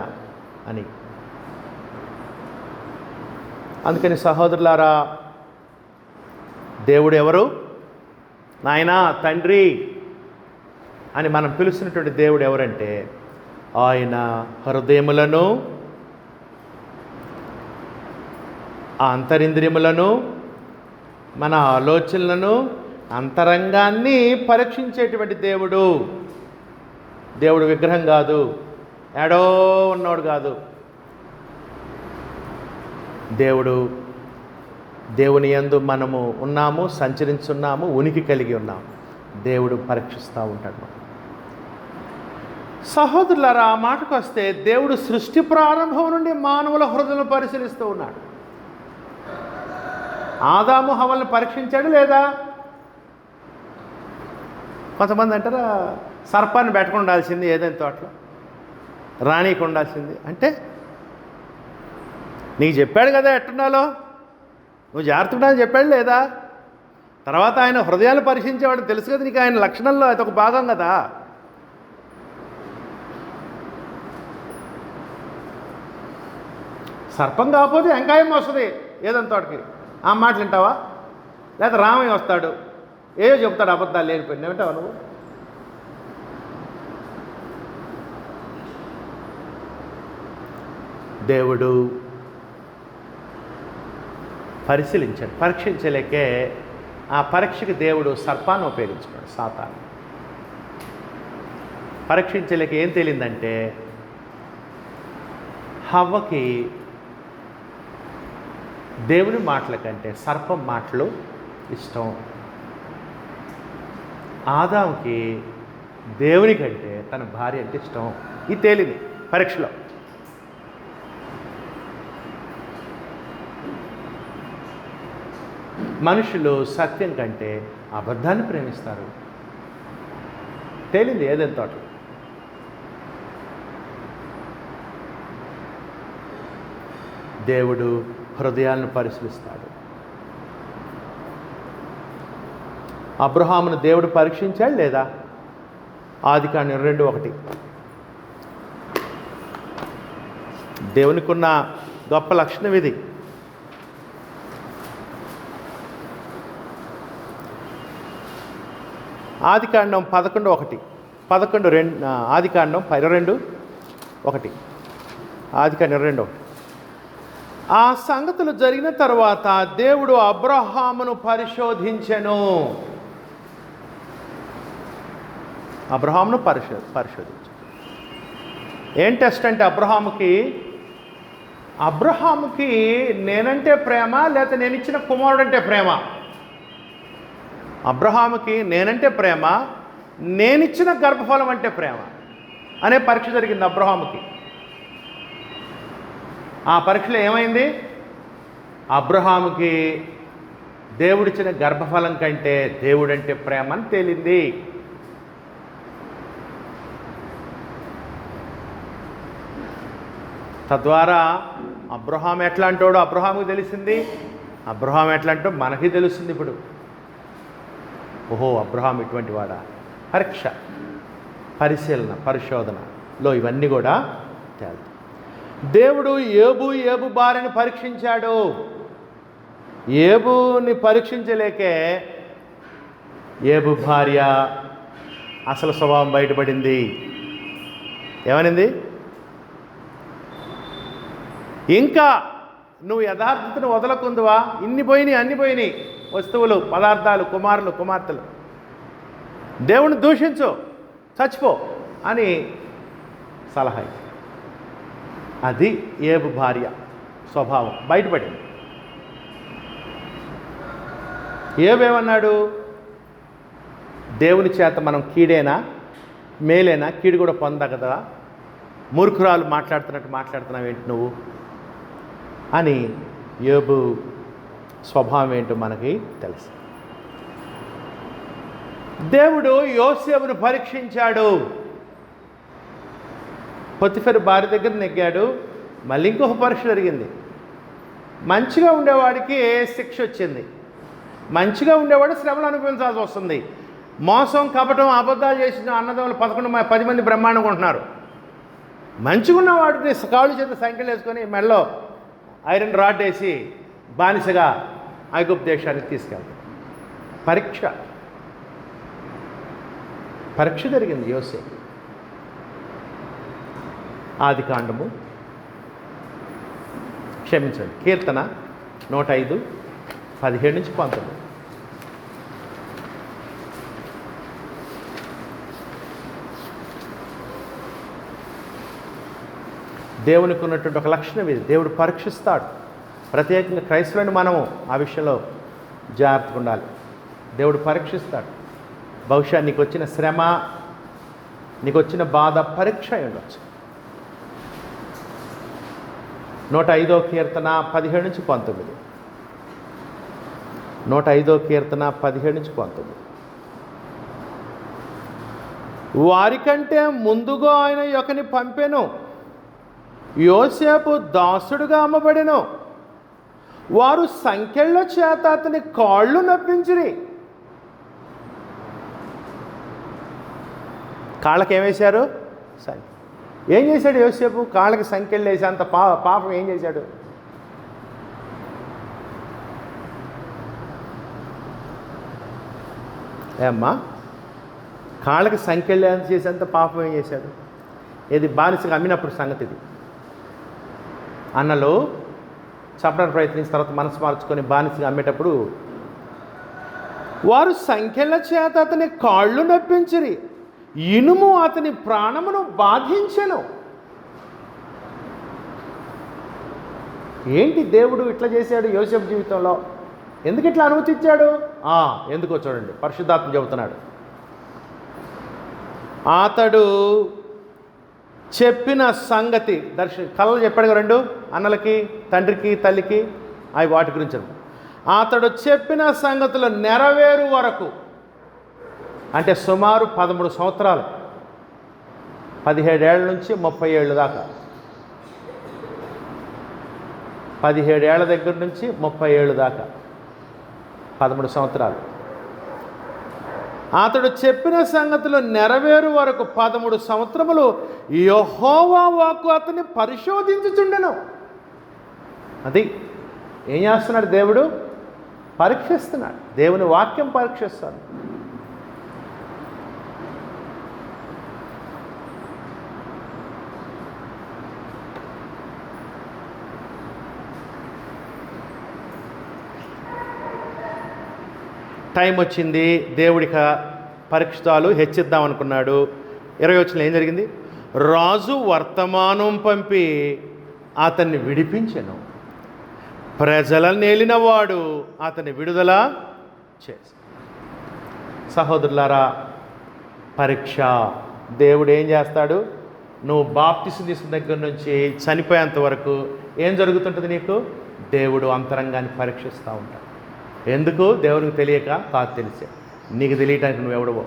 అని. అందుకని సహోదరులారా, దేవుడు ఎవరు? నాయనా, తండ్రి అని మనం పిలుస్తున్నటువంటి దేవుడు ఎవరంటే ఆయన హృదయములను, ఆ అంతరింద్రియములను, మన ఆలోచనలను, అంతరంగాన్ని పరీక్షించేటువంటి దేవుడు. దేవుడు విగ్రహం కాదు, ఏడో ఉన్నవాడు కాదు. దేవుని యందు మనము ఉన్నాము, సంచరించున్నాము, ఉనికి కలిగి ఉన్నాము. దేవుడు పరీక్షిస్తూ ఉంటాడు. సహోదరులారా, ఆ మాటకు వస్తే దేవుడు సృష్టి ప్రారంభం నుండి మానవుల హృదయాలను పరిశీలిస్తూ ఉన్నాడు. ఆదాము హవ్వలను పరీక్షించాడు లేదా? కొంతమంది అంటారా సర్పాన్ని పెట్టకుండా ఉండాల్సింది, ఏదైనా తోటలో రానీకి ఉండాల్సింది. అంటే నీకు చెప్పాడు కదా ఎట్టుండాలో, నువ్వు జాగ్రత్తగా చెప్పాడు లేదా? తర్వాత ఆయన హృదయాలు పరీక్షించేవాడు తెలుసు కదా నీకు, ఆయన లక్షణంలో అదొక భాగం కదా. సర్పం కాకపోతే ఎంకాయం వస్తుంది ఏదంత తోటకి. ఆ మాటలు వింటావా? లేదా రామయ్య వస్తాడు ఏదో చెప్తాడు అబద్ధాలు లేనిపోయింది, వింటావా నువ్వు? దేవుడు పరిశీలించాడు, పరీక్షించలేకే ఆ పరీక్షకి దేవుడు సర్పాన్ని ఉపయోగించుకున్నాడు. సాతాను పరీక్షించలేక ఏం తేలిందంటే హవ్వకి దేవుని మాటల కంటే సర్పం మాటలు ఇష్టం, ఆదాముకి దేవుని కంటే తన భార్య అంటే ఇష్టం. ఇది తేలింది పరీక్షలో. మనుషులు సత్యం కంటే అబద్ధాన్ని ప్రేమిస్తారు. తేలింది ఏదైనా తోట. దేవుడు హృదయాలను పరిశీలిస్తాడు. అబ్రహామును దేవుడు పరీక్షించాడు లేదా? ఆదికాండం 2:1. దేవునికి ఉన్న గొప్ప లక్షణం ఇది. ఆదికాండం 11:1. 11:2. ఆదికాండం 22:1. ఆదికాండం 22:1. ఆ సంగతులు జరిగిన తర్వాత దేవుడు అబ్రహామును పరిశోధించెను. అబ్రహామును పరిశోధించు. ఏం టెస్ట్ అంటే అబ్రహాముకి నేనంటే ప్రేమ లేకపోతే నేను ఇచ్చిన కుమారుడు అంటే ప్రేమ? అబ్రహాముకి నేనంటే ప్రేమ, నేనిచ్చిన గర్భఫలం అంటే ప్రేమ అనే పరీక్ష జరిగింది అబ్రహాముకి. ఆ పరీక్షలో ఏమైంది? అబ్రహాముకి దేవుడిచ్చిన గర్భఫలం కంటే దేవుడంటే ప్రేమ అని తేలింది. తద్వారా అబ్రహాం ఎట్లా అంటాడో అబ్రహాముకి తెలిసింది, అబ్రహాం ఎట్లా అంటో మనకి తెలుస్తుంది. ఇప్పుడు ఓహో అబ్రహాం ఇటువంటి వాడా? పరీక్ష, పరిశీలన, పరిశోధనలో ఇవన్నీ కూడా తేలుతాయి. దేవుడు ఏబు భార్యని పరీక్షించాడు. ఏబుని పరీక్షించలేకే ఏబు భార్య అసలు స్వభావం బయటపడింది. ఏమనింది? ఇంకా నువ్వు యథార్థతను వదలకుందువా? ఇన్ని పోయినాయి, అన్ని పోయినాయి, వస్తువులు, పదార్థాలు, కుమారులు, కుమార్తెలు. దేవుని దూషించు, చచ్చిపో అని సలహా. అది ఏబు భార్య స్వభావం బయటపడింది. ఏబేమన్నాడు? దేవుని చేత మనం కీడేనా మేలేనా? కీడు కూడా పొందగదా? మూర్ఖురాలు మాట్లాడుతున్నట్టు మాట్లాడుతున్నావేంటి నువ్వు అని యోబు స్వభావం ఏంటో మనకి తెలుసు. దేవుడు యోసేపును పరీక్షించాడు. పొతిఫెరు భార్య దగ్గర నెగ్గాడు. మళ్ళీ ఇంకొక పరీక్ష జరిగింది. మంచిగా ఉండేవాడికి శిక్ష వచ్చింది. మంచిగా ఉండేవాడు శ్రమలు అనుభవించాల్సి వస్తుంది. మోసం, కపటం, అబద్ధాలు చేసిన అన్నదమ్ములు 10 మంది బ్రహ్మాండంగా ఉంటున్నారు. మంచిగా ఉన్నవాడిని కాళ్ళు చేత సంఖ్యలు వేసుకొని మెడలో ఐరన్ రాడ్ వేసి బానిసగా ఐగుప్తు దేశానికి తీసుకెళ్తాడు. పరీక్ష జరిగింది యోసేపు. ఆదికాండము క్షమించండి, కీర్తన 105, 17-19. దేవునికి ఉన్నటువంటి ఒక లక్షణం ఇది. దేవుడు పరీక్షిస్తాడు. ప్రత్యేకంగా క్రైస్తవులను మనము ఆ విషయంలో జాగ్రత్తగా ఉండాలి. దేవుడు పరీక్షిస్తాడు. బహుశా నీకు వచ్చిన శ్రమ, నీకు వచ్చిన బాధ పరీక్ష అయి ఉండొచ్చు. 105వ కీర్తన 17-19. 105వ కీర్తన 17-19. వారికంటే ముందుగా ఆయన ఒకని పంపెను, యోసేపు దాసుడుగా అమ్మబడెను. వారు సంకెళ్ళ చేత అతని కాళ్ళు నొప్పించిరి. కాళ్ళకి ఏమేశారు? ఏం చేశాడు యోసేపు? కాళ్ళకి సంకెళ్ళు వేసి అంత పాపం ఏం చేశాడు? ఏమ్మా, కాళ్ళకి సంకెళ్ళు చేసేంత పాపం ఏం చేశాడు? ఇది బానిసగా అమ్మినప్పుడు సంగతి. ఇది అన్నలు చెప్పడానికి ప్రయత్నించిన తర్వాత మనసు మార్చుకొని బానిసగా అమ్మేటప్పుడు వారు సంఖ్యల చేత అతని కాళ్ళు నొప్పించిరి, ఇనుము అతని ప్రాణమును బాధించెను. ఏంటి దేవుడు ఇట్లా చేశాడు యోసేపు జీవితంలో? ఎందుకు ఇట్లా అనుమతించాడు? ఎందుకో చూడండి, పరిశుద్ధాత్మ చెబుతున్నాడు. అతడు చెప్పిన సంగతి కళలు చెప్పాడు కదా, 2 అన్నలకి, తండ్రికి, తల్లికి, అవి వాటి గురించి. అతడు చెప్పిన సంగతులు నెరవేరు వరకు, అంటే సుమారు 13 సంవత్సరాలు, 17 ఏళ్ళ నుంచి 30 ఏళ్ళు దాకా, 17 ఏళ్ల దగ్గర నుంచి 30 ఏళ్ళు దాకా 13 సంవత్సరాలు. అతడు చెప్పిన సంగతులు నెరవేరు వరకు 13 సంవత్సరములు యెహోవా వాక్కు అతన్ని పరిశోధించుచుండెను. అది ఏం చేస్తున్నాడు? దేవుడు పరీక్షిస్తున్నాడు. దేవుని వాక్యం పరీక్షిస్తాడు. టైం వచ్చింది, దేవుడిక పరీక్షలు హెచ్చిద్దాం అనుకున్నాడు. 20 వచనంలో ఏం జరిగింది? రాజు వర్తమానం పంపి అతన్ని విడిపించెను, ప్రజలను నేలినవాడు అతన్ని విడుదల చేసి. సహోదరులారా, పరీక్ష దేవుడు ఏం చేస్తాడు? నువ్వు బాప్తిసం తీసుకున్న దగ్గర నుంచి చనిపోయేంత వరకు ఏం జరుగుతుంటుంది నీకు? దేవుడు అంతరంగాన్ని పరీక్షిస్తూ ఉంటాడు. ఎందుకు? దేవునికి తెలియక కాదు, తెలిసే. నీకు తెలియటానికి నువ్వెవడవో,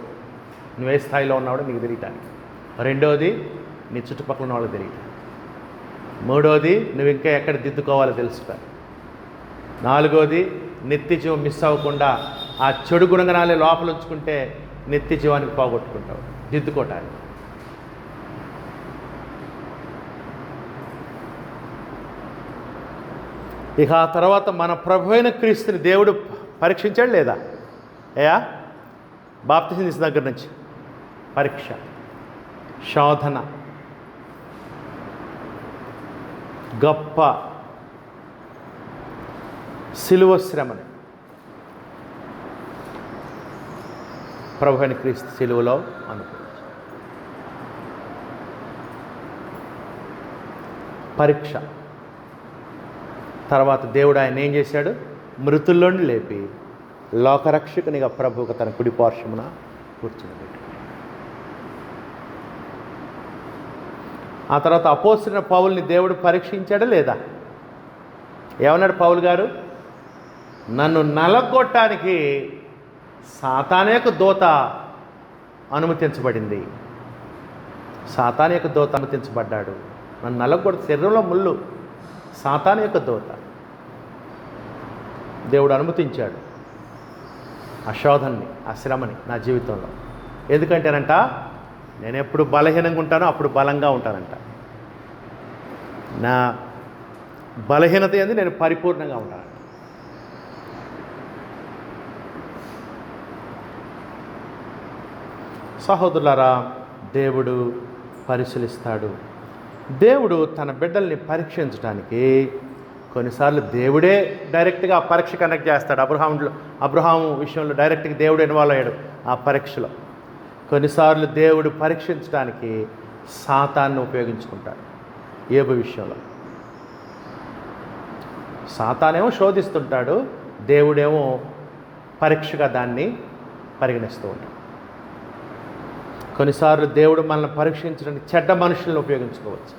నువ్వే స్థాయిలో ఉన్నావో నీకు తెలియటానికి. రెండోది, నీ చుట్టుపక్కల ఉన్న వాళ్ళకి తెలియటానికి. మూడోది, నువ్వు ఇంకా ఎక్కడ దిద్దుకోవాలో తెలుసుకో. నాలుగోది, నిత్య జీవం మిస్ అవ్వకుండా ఆ చెడు గుణగణాలే లోపల ఉంచుకుంటే నిత్య జీవానికి పోగొట్టుకుంటావు, దిద్దుకోవటానికి. ఇక ఆ తర్వాత మన ప్రభు అయిన క్రీస్తుని దేవుడు పరీక్షించాడు లేదా? బాప్తిసం తీసిన దగ్గర నుంచి పరీక్ష, శోధన, గొప్ప సిలువ శ్రమని ప్రభువైన క్రీస్తు సిలువలో అనుభవించాడు. పరీక్ష తర్వాత దేవుడు ఆయన ఏం చేశాడు? మృతుల్లోని లేపి లోకరక్షకునిగా ప్రభువుకు తన కుడి పార్శ్వమున కూర్చునిపెట్టాడు. ఆ తర్వాత అపోస్తలుడైన పౌలుని దేవుడు పరీక్షించాడా లేదా? ఏమన్నాడు పౌలు గారు? నన్ను నలగొట్టడానికి సాతాను యొక్క దూత అనుమతించబడింది. సాతాను యొక్క దూత అనుమతించబడ్డాడు. నన్ను నలగొట్ట శరీరంలో ముళ్ళు సాతాను యొక్క దూత దేవుడు అనుమతించాడు. ఆ శోధనని, ఆ శ్రమని నా జీవితంలో. ఎందుకంటేనంట నేను ఎప్పుడు బలహీనంగా ఉంటానో అప్పుడు బలంగా ఉంటానంట. నా బలహీనత ఏంది, నేను పరిపూర్ణంగా ఉంటాను. సహోదరులారా, దేవుడు పరిశీలిస్తాడు. దేవుడు తన బిడ్డల్ని పరీక్షించడానికి కొన్నిసార్లు దేవుడే డైరెక్ట్గా ఆ పరీక్ష కనెక్ట్ చేస్తాడు. అబ్రహాము విషయంలో డైరెక్ట్గా దేవుడు ఇన్వాల్వ్ అయ్యాడు ఆ పరీక్షలో. కొన్నిసార్లు దేవుడు పరీక్షించడానికి సాతాన్ని ఉపయోగించుకుంటాడు. యోబు విషయంలో సాతానేమో శోధిస్తుంటాడు, దేవుడేమో పరీక్షగా దాన్ని పరిగణిస్తూ ఉంటాడు. కొన్నిసార్లు దేవుడు మనల్ని పరీక్షించడానికి చెడ్డ మనుషులను ఉపయోగించుకోవచ్చు.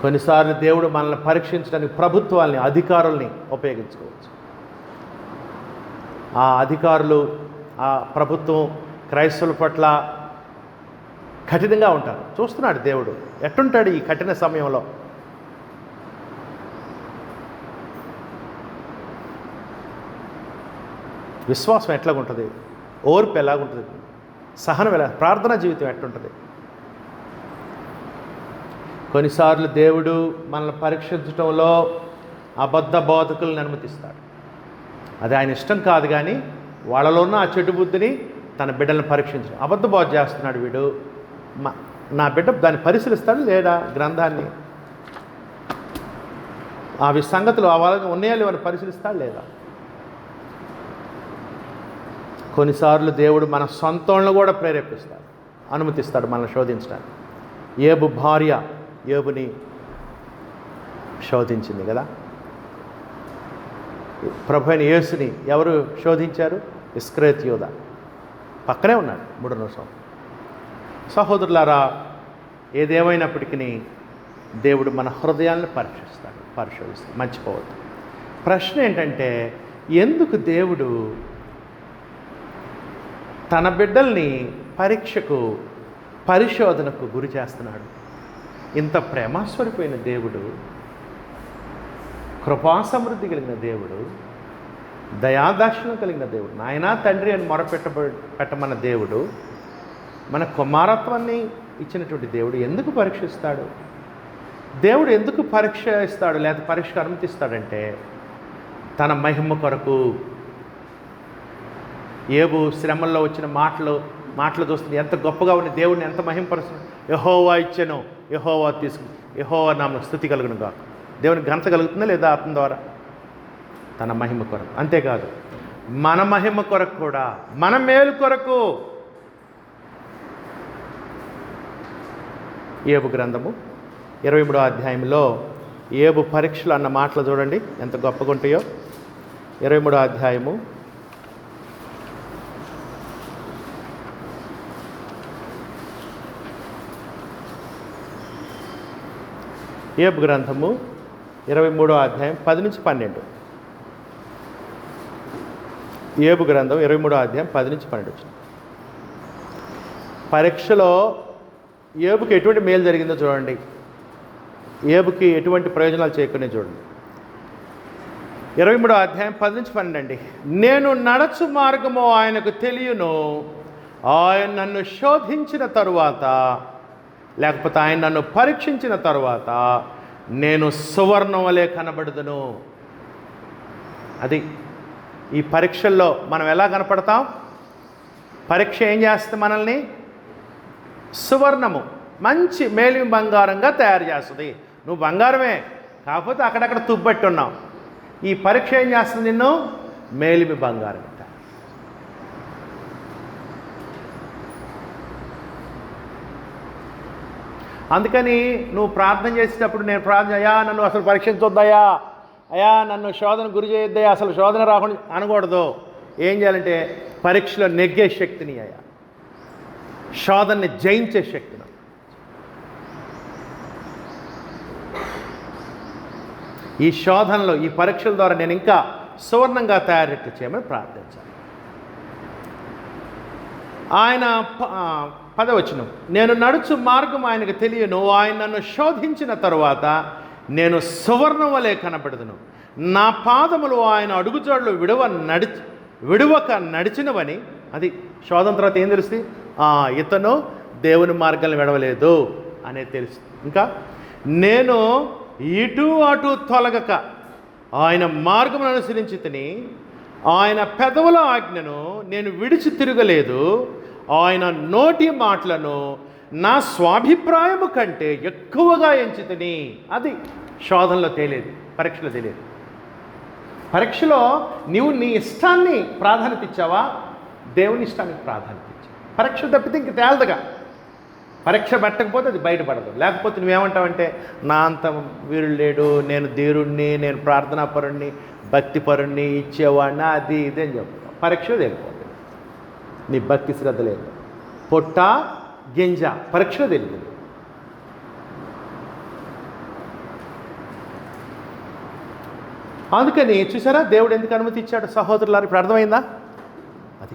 కొన్నిసార్లు దేవుడు మనల్ని పరీక్షించడానికి ప్రభుత్వాల్ని, అధికారుల్ని ఉపయోగించుకోవచ్చు. ఆ అధికారులు, ఆ ప్రభుత్వం క్రైస్తవుల పట్ల కఠినంగా ఉంటారు. చూస్తున్నాడు దేవుడు ఎట్టుంటాడు ఈ కఠిన సమయంలో. విశ్వాసం ఎట్లాగుంటుంది, ఓర్పు ఎలాగుంటుంది, సహనం ఎలా, ప్రార్థనా జీవితం ఎట్టుంటుంది. కొన్నిసార్లు దేవుడు మనల్ని పరీక్షించడంలో అబద్ధ బోధకులను అనుమతిస్తాడు. అది ఆయన ఇష్టం కాదు, కానీ వాళ్ళలో ఉన్న ఆ చెడు బుద్ధిని తన బిడ్డలను పరీక్షించడం. అబద్ధ బోధ చేస్తున్నాడు వీడు, నా బిడ్డ దాన్ని పరిశీలిస్తాడు లేదా, గ్రంథాన్ని అవి సంగతులు వాళ్ళని ఉన్నాయా లేవని పరిశీలిస్తాడు లేదా. కొన్నిసార్లు దేవుడు మన సొంతంలో కూడా ప్రేరేపిస్తాడు, అనుమతిస్తాడు మనల్ని శోధించడానికి. యోబు భార్య యోబుని శోధించింది కదా. ప్రభువైన యేసుని ఎవరు శోధించారు? ఇస్కరియోతు యూదా పక్కనే ఉన్నాడు 3 సంవత్సరం. సహోదరులారా, ఏదేమైనప్పటికీ దేవుడు మన హృదయాలను పరిశోధిస్తాడు, మర్చిపోవద్దు. ప్రశ్న ఏంటంటే, ఎందుకు దేవుడు తన బిడ్డల్ని పరీక్షకు, పరిశోధనకు గురి చేస్తున్నాడు? ఇంత ప్రేమాస్వరూపైన దేవుడు, కృపాసమృద్ధి కలిగిన దేవుడు, దయాదాక్షిణ్యం కలిగిన దేవుడు, నాయనా తండ్రి అని పెట్టమన్న దేవుడు, మన కుమారత్వాన్ని ఇచ్చినటువంటి దేవుడు ఎందుకు పరీక్షిస్తాడు? దేవుడు ఎందుకు పరీక్ష ఇస్తాడు లేదా పరీక్షకు అనుమతిస్తాడంటే తన మహిమ కొరకు. యోబు శ్రమల్లో వచ్చిన మాటలు చూస్తుంది, ఎంత గొప్పగా ఉన్న దేవుడిని ఎంత మహిమపరుస్తుంది. యెహోవా ఇచ్చెను, యెహోవా తీసుకుని, యెహోవా నామమునకు స్తుతి కలుగును గాక. దేవునికి ఘనత కలుగుతుందా లేదా ఆత్మ ద్వారా? తన మహిమ కొరకు. అంతేకాదు, మన మహిమ కొరకు కూడా, మన మేలు కొరకు. యోబు గ్రంథము 23వ అధ్యాయంలో యోబు పరీక్షలు అన్న మాటలు చూడండి ఎంత గొప్పగా ఉంటాయో. 23వ అధ్యాయము యోబు గ్రంథము 23వ అధ్యాయం 10 నుంచి 12. యోబు గ్రంథం 23వ అధ్యాయం 10 నుంచి 12 వచ్చింది. పరీక్షలో యోబుకి ఎటువంటి మేలు జరిగిందో చూడండి, యోబుకి ఎటువంటి ప్రయోజనాలు చేకూనే చూడండి. 23వ అధ్యాయం 10 నుంచి 12 అండి. నేను నడచు మార్గము ఆయనకు తెలియను, ఆయన నన్ను శోధించిన తరువాత, లేకపోతే ఆయన నన్ను పరీక్షించిన తరువాత నేను సువర్ణం వలె కనబడుదును. అది ఈ పరీక్షల్లో మనం ఎలా కనపడతాం? పరీక్ష ఏం చేస్తుంది మనల్ని? సువర్ణము, మంచి మేలిమి బంగారంగా తయారు చేస్తుంది. నువ్వు బంగారమే, కాకపోతే అక్కడక్కడ తుబ్బట్టి ఉన్నాం. ఈ పరీక్ష ఏం చేస్తుంది? నిన్ను మేలిమి బంగారం. అందుకని నువ్వు ప్రార్థన చేసేటప్పుడు నేను ప్రార్థన, అయ్యా నన్ను అసలు పరీక్షించొద్దయ్యా, అయ్యా నన్ను శోధన గురి చేయొద్దయ్యా, అసలు శోధన రాకుండా అనకూడదు. ఏం చేయాలంటే పరీక్షలో నెగ్గే శక్తిని, అయ్యా శోధనని జయించే శక్తిని, ఈ శోధనలో ఈ పరీక్షల ద్వారా నేను ఇంకా సువర్ణంగా తయారెట్లు చేయమని ప్రార్థించాలి. ఆయన 10వ వచనం, నేను నడుచు మార్గం ఆయనకు తెలియను, ఆయన నన్ను శోధించిన తరువాత నేను సువర్ణం వలె కనబడదును, నా పాదములు ఆయన అడుగుజాడలు విడువక నడిచినవని. అది శోధన తర్వాత ఏం తెలుస్తుంది? ఇతను దేవుని మార్గాలను విడవలేదు అనేది తెలుస్తుంది. ఇంకా నేను ఇటు అటు తొలగక ఆయన మార్గమును అనుసరించి తిని, ఆయన పెదవుల ఆజ్ఞను నేను విడిచి తిరగలేదు, ఆయన నోటి మాటలను నా స్వాభిప్రాయము కంటే ఎక్కువగా ఎంచితిని. అది శోధనలో తేలేదు, పరీక్షలో తెలియదు. పరీక్షలో నీవు నీ ఇష్టాన్ని ప్రాధాన్యత ఇచ్చావా, దేవుని ఇష్టానికి ప్రాధాన్యత ఇచ్చావు. పరీక్ష తప్పితే ఇంక తేలదుగా. పరీక్ష పెట్టకపోతే అది బయటపడదు. లేకపోతే నువ్వేమంటావంటే నా అంత వీరుడు లేడు, నేను ధీరుణ్ణి, నేను ప్రార్థనాపరుణ్ణి, భక్తిపరుణ్ణి, ఇచ్చేవాడిని, అది ఇది అని చెప్తావు. పరీక్ష తెలియదు, నీ భక్తి శ్రద్ధ లేదు. పొట్ట గింజ పరీక్షలో తెలియదు. అందుకని చూసారా దేవుడు ఎందుకు అనుమతి ఇచ్చాడు సహోదరులారు? ఇప్పుడు అర్థమైందా? అది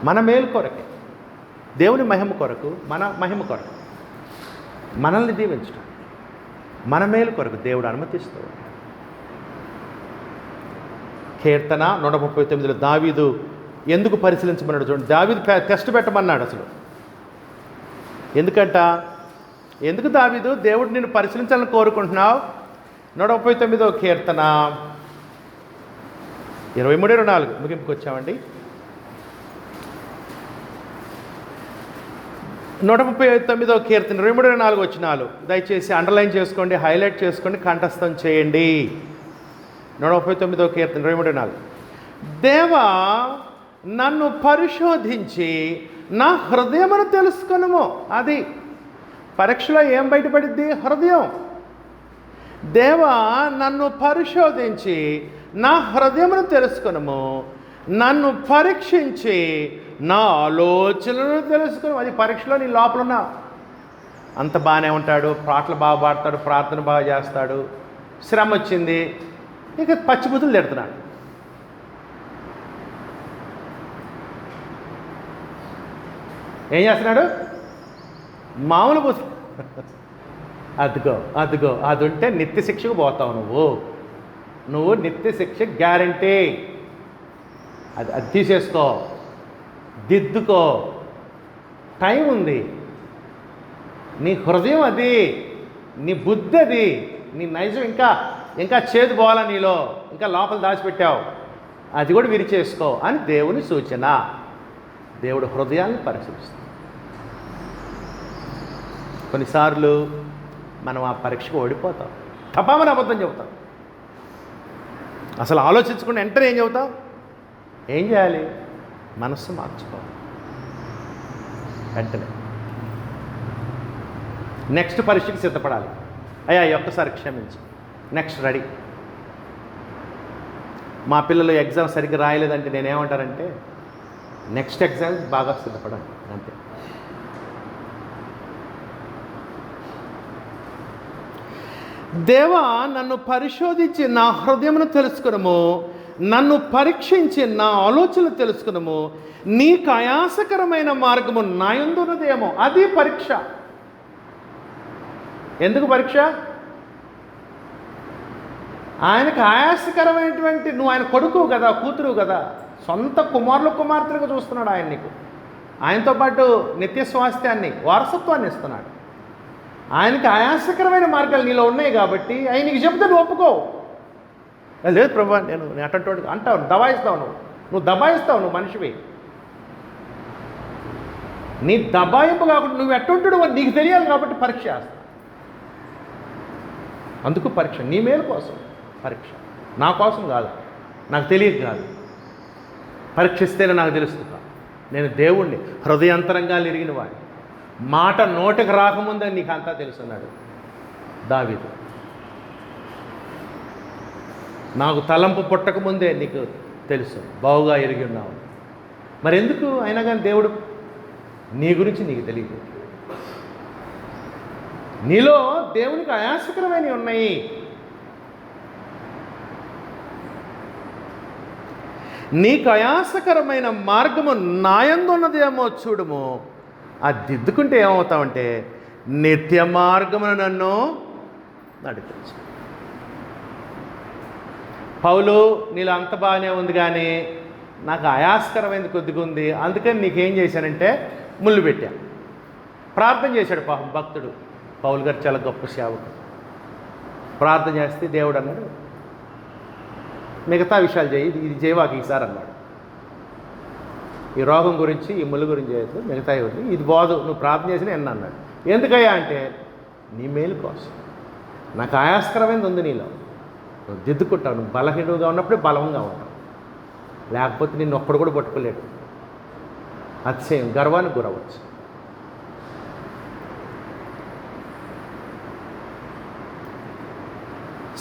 మన మేలు కొరకే, దేవుని మహిమ కొరకు, మన మహిమ కొరకు, మనల్ని దీవించడం, మన మేలు కొరకు దేవుడు అనుమతిస్తూ. కీర్తన 139లో దావీదు ఎందుకు పరిశీలించమన్నాడు చూడండి. దావీదు టెస్ట్ పెట్టమన్నాడు అసలు. ఎందుకు దావీదు దేవుడు నిన్ను పరిశీలించాలని కోరుకుంటున్నావు? 139వ కీర్తన 23-24 ముగింపుకి వచ్చామండి. 139వ కీర్తన 23-24 వచనాలు దయచేసి అండర్లైన్ చేసుకోండి, హైలైట్ చేసుకోండి, కంఠస్థం చేయండి. 139వ కీర్తన 23-24. దేవా నన్ను పరిశోధించి నా హృదయమును తెలుసుకొనుము. అది పరీక్షలో ఏం బయటపడిద్ది? హృదయం. దేవా నన్ను పరిశోధించి నా హృదయమును తెలుసుకొనుము, నన్ను పరీక్షించి నా ఆలోచనలను తెలుసుకుని. అది పరీక్షలో నీ లోపల ఉన్న అంత బాగానే ఉంటాడు, పాటలు బాగా పాడతాడు, ప్రార్థన బాగా చేస్తాడు, శ్రమ వచ్చింది ఇక పచ్చిబుద్ధులు తిడుతున్నాడు. ఏం చేస్తున్నాడు? మామూలు బుద్ధి. అదిగో అది ఉంటే నిత్య శిక్షకు పోతావు నువ్వు నిత్య శిక్ష గ్యారంటీ. అది తీసేసుకో, దిద్దుకో, టైం ఉంది. నీ హృదయం అది, నీ బుద్ధి అది, నీ నైజం ఇంకా చేదు పోవాలా నీలో, ఇంకా లోపల దాచిపెట్టావు, అది కూడా విరిచేసుకో అని దేవుని సూచన. దేవుడు హృదయాన్ని పరిశీలిస్తాడు. కొన్నిసార్లు మనం ఆ పరీక్షకు ఓడిపోతాం, తపామని అబద్ధం చెబుతాం, అసలు ఆలోచించకుండా వెంటనే ఏం చెబుతావు? ఏం చేయాలి? మనస్సు మార్చుకోవాలి వెంటనే. నెక్స్ట్ పరీక్షకి సిద్ధపడాలి. అయ్యా ఒక్కసారి క్షమించు, నెక్స్ట్ రెడీ. మా పిల్లలు ఎగ్జామ్ సరిగ్గా రాయలేదంటే నేనేమంటానంటే నెక్స్ట్ ఎగ్జామ్ బాగా సిద్ధపడాలి అంతే. దేవా నన్ను పరిశోధించి నా హృదయమును తెలుసుకునము, నన్ను పరీక్షించి నా ఆలోచనలు తెలుసుకునము, నీకు ఆయాసకరమైన మార్గము నా యందు ఉన్నదేమో. అది పరీక్ష. ఎందుకు పరీక్ష? ఆయనకు ఆయాసకరమైనటువంటి, నువ్వు ఆయన కొడుకు కదా, కూతురు కదా, సొంత కుమార్తెలుగా చూస్తున్నాడు ఆయన నీకు. ఆయనతో పాటు నిత్య స్వాస్థ్యాన్ని, వారసత్వాన్ని ఇస్తున్నాడు. ఆయనకి ఆయాసకరమైన మార్గాలు నీలో ఉన్నాయి కాబట్టి ఆయన నీకు చెప్తే నువ్వు ఒప్పుకో. లేదు ప్రభా నేను అటంటోడు అంటావు, నువ్వు దబాయిస్తావు, నువ్వు మనిషివి. నీ దబాయింపు కాకుండా నువ్వు ఎట్టుంటాడు నీకు తెలియాలి కాబట్టి పరీక్ష చేస్తావు. అందుకు పరీక్ష, నీ మేలు కోసం పరీక్ష, నా కోసం కాదు, నాకు తెలియదు కాదు, పరీక్షిస్తేనే నాకు తెలుస్తుంది. నేను దేవుణ్ణి, హృదయాంతరంగా ఎరిగిన వాడు, మాట నోటికి రాకముందే నీకు అంతా తెలుసున్నాడు దావీదు. నాకు తలంపు పుట్టకముందే నీకు తెలుసు, బావుగా ఎరిగి ఉన్నావు. మరి ఎందుకు అయినా కానీ దేవుడు నీ గురించి నీకు తెలియదు. నీలో దేవునికి ఆయాసకరమైనవి ఉన్నాయి. నీకు ఆయాసకరమైన మార్గము నాయందు ఉన్నదేమో చూడము, అది దిద్దుకుంటే ఏమవుతావంటే నిత్య మార్గమును నన్ను నడిపించు. పౌలు, నీలో అంత బాగానే ఉంది కానీ నాకు ఆయాసకరమైనది కొద్దిగా ఉంది, అందుకని నీకేం చేశానంటే ముళ్ళు పెట్టా. ప్రార్థన చేశాడు పాపం భక్తుడు. పౌలు గారు చాలా గొప్ప సేవకుడు. ప్రార్థన చేస్తే దేవుడు అన్నాడు, మిగతా విషయాలు చేయి, ఇది చేయవాకి ఈసారి అన్నాడు. ఈ రోగం గురించి, ఈ ముళ్ళు గురించి చేయొద్దు, మిగతా ఇవ్వదు, ఇది బాదు, నువ్వు ప్రార్థన చేసిన ఎన్న అన్నాడు. ఎందుకయ్యా అంటే నీ మేలు కోసం, నాకు ఆయాస్కరమైనది ఉంది నీలో, నువ్వు దిద్దుకుంటావు. నువ్వు బలహీనుగా ఉన్నప్పుడే బలంగా ఉంటావు, లేకపోతే నిన్ను ఒక్కడు కూడా పట్టుకోలేడు. అతిశయం, గర్వానికి గురవచ్చు.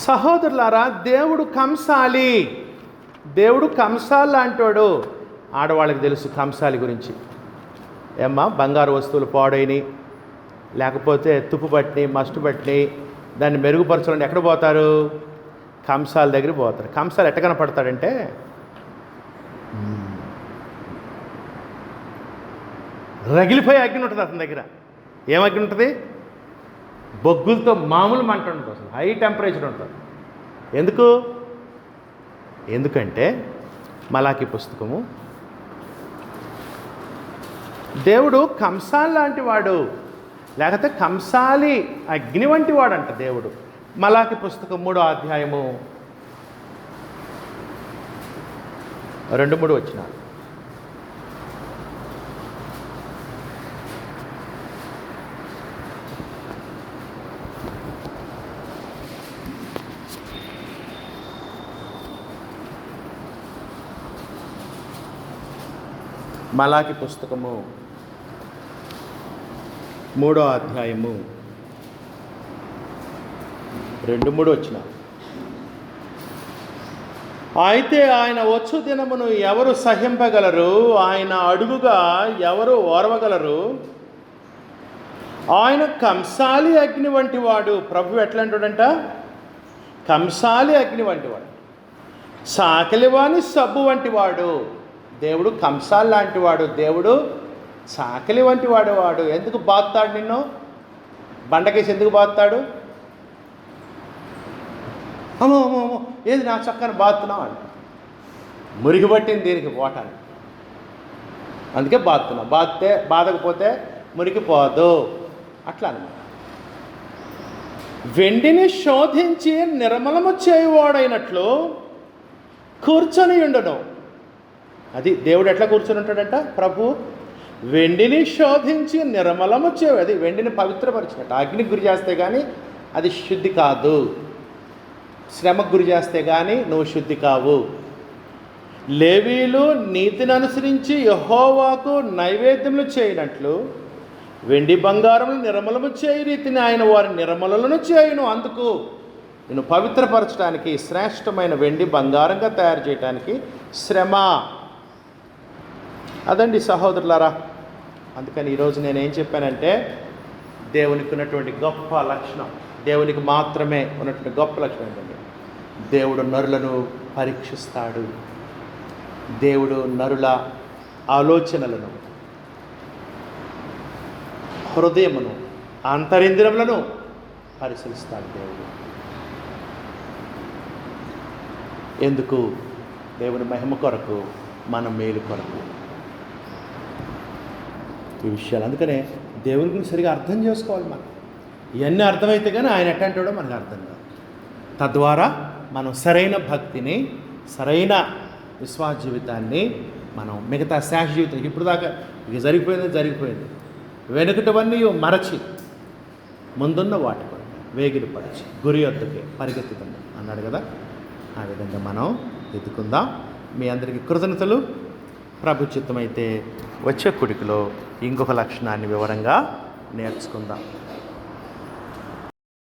సహోదరులారా, దేవుడు కంసాలి, దేవుడు కంసాలి లాంటివాడు. ఆడవాళ్ళకి తెలుసు కంసాలి గురించి. ఏమ్మా, బంగారు వస్తువులు పాడైనవి, లేకపోతే తుప్పు పట్టినవి, మస్టు పట్టినవి, దాన్ని మెరుగుపరచాలని ఎక్కడ పోతారు? కంసాల దగ్గరికి పోతారు. కంసాలు ఎట్ట కనపడతాడంటే, రగిలిపోయి అగ్ని ఉంటుంది అతని దగ్గర. ఏం అగ్ని ఉంటుంది? బొగ్గులతో మామూలు మంట ఉంటుంది, అసలు హై టెంపరేచర్ ఉంటుంది. ఎందుకంటే మలాకి పుస్తకము, దేవుడు కంసాలి లాంటి వాడు, లేకపోతే కంసాలి అగ్ని వంటి వాడు అంట దేవుడు. మలాకి పుస్తకం 3వ అధ్యాయము 2-3 వచనాలు. మలాకి పుస్తకము 3వ అధ్యాయము 2-3 వచనాలు. అయితే ఆయన వచ్చు దినమును ఎవరు సహింపగలరు? ఆయన అడుగుగా ఎవరు ఓర్వగలరు? ఆయన కంసాలి అగ్ని వంటి వాడు. ప్రభు ఎట్లా అంటాడంట? కంసాలి అగ్ని వంటి వాడు, సాకిలివాని సబ్బు వంటి వాడు. దేవుడు కంసాలి లాంటి వాడు, దేవుడు సాకిలి వంటి వాడు. ఎందుకు బాగుతాడు నిన్ను? బండకేసి ఎందుకు బాగుతాడు? అమ్మో అమ్మో అమ్మో, ఏది నా చక్కని బాగుతున్నావు అంట. మురిగి పట్టింది దీనికి పోవటానికి, అందుకే బాగుతున్నావు. బాధకపోతే మురికిపోదు, అట్లా అనమాట. వెండిని శోధించి నిర్మలము చేయువాడైనట్లు కూర్చొని ఉండను. అది దేవుడు ఎట్లా కూర్చొని ఉంటాడంట? ప్రభు వెండిని శోధించి నిర్మలము చేయు. అది వెండిని పవిత్రపరిచినట్టు. అగ్నికి గురి చేస్తే కానీ అది శుద్ధి కాదు, శ్రమకు గురి చేస్తే కానీ నువ్వు శుద్ధి కావు. లేవీలు నీతిని అనుసరించి యెహోవాకు నైవేద్యములు చేయనట్లు వెండి బంగారములు నిర్మలము చేయి రీతిని ఆయన వారి నిర్మలను చేయును. అందుకు నేను పవిత్రపరచడానికి, శ్రేష్టమైన వెండి బంగారంగా తయారు చేయడానికి శ్రమ. అదండి సహోదరులారా. అందుకని ఈరోజు నేనేం చెప్పానంటే, దేవునికి ఉన్నటువంటి గొప్ప లక్షణం, దేవునికి మాత్రమే ఉన్నటువంటి గొప్ప లక్షణం ఏంటంటే, దేవుడు నరులను పరీక్షిస్తాడు. దేవుడు నరుల ఆలోచనలను, హృదయమును, అంతరింద్రియములను పరిశీలిస్తాడు దేవుడు. ఎందుకు? దేవుని మహిమ కొరకు, మన మేలు కొరకు ఈ విషయాలు. అందుకనే దేవుని గురించి సరిగా అర్థం చేసుకోవాలి మనం. ఇవన్నీ అర్థమైతే కానీ ఆయన ఎట్టంటాడో మనకు అర్థం కాదు. తద్వారా మనం సరైన భక్తిని, సరైన విశ్వాస జీవితాన్ని మనం మిగతా శాఖ జీవితం, ఇప్పుడు దాకా ఇక జరిగిపోయింది, వెనుకటవన్నీ మరచి ముందున్న వాటి కొరకు, వేగిరపరిచి గురి వద్దకే పరిగెత్తుతుంది అన్నాడు కదా. ఆ విధంగా మనం ఎత్తుకుందాం. మీ అందరికీ కృతజ్ఞతలు. ప్రభు చిత్తమైతే వచ్చే కుడికిలో ఇంకొక లక్షణాన్ని వివరంగా నేర్చుకుందాం.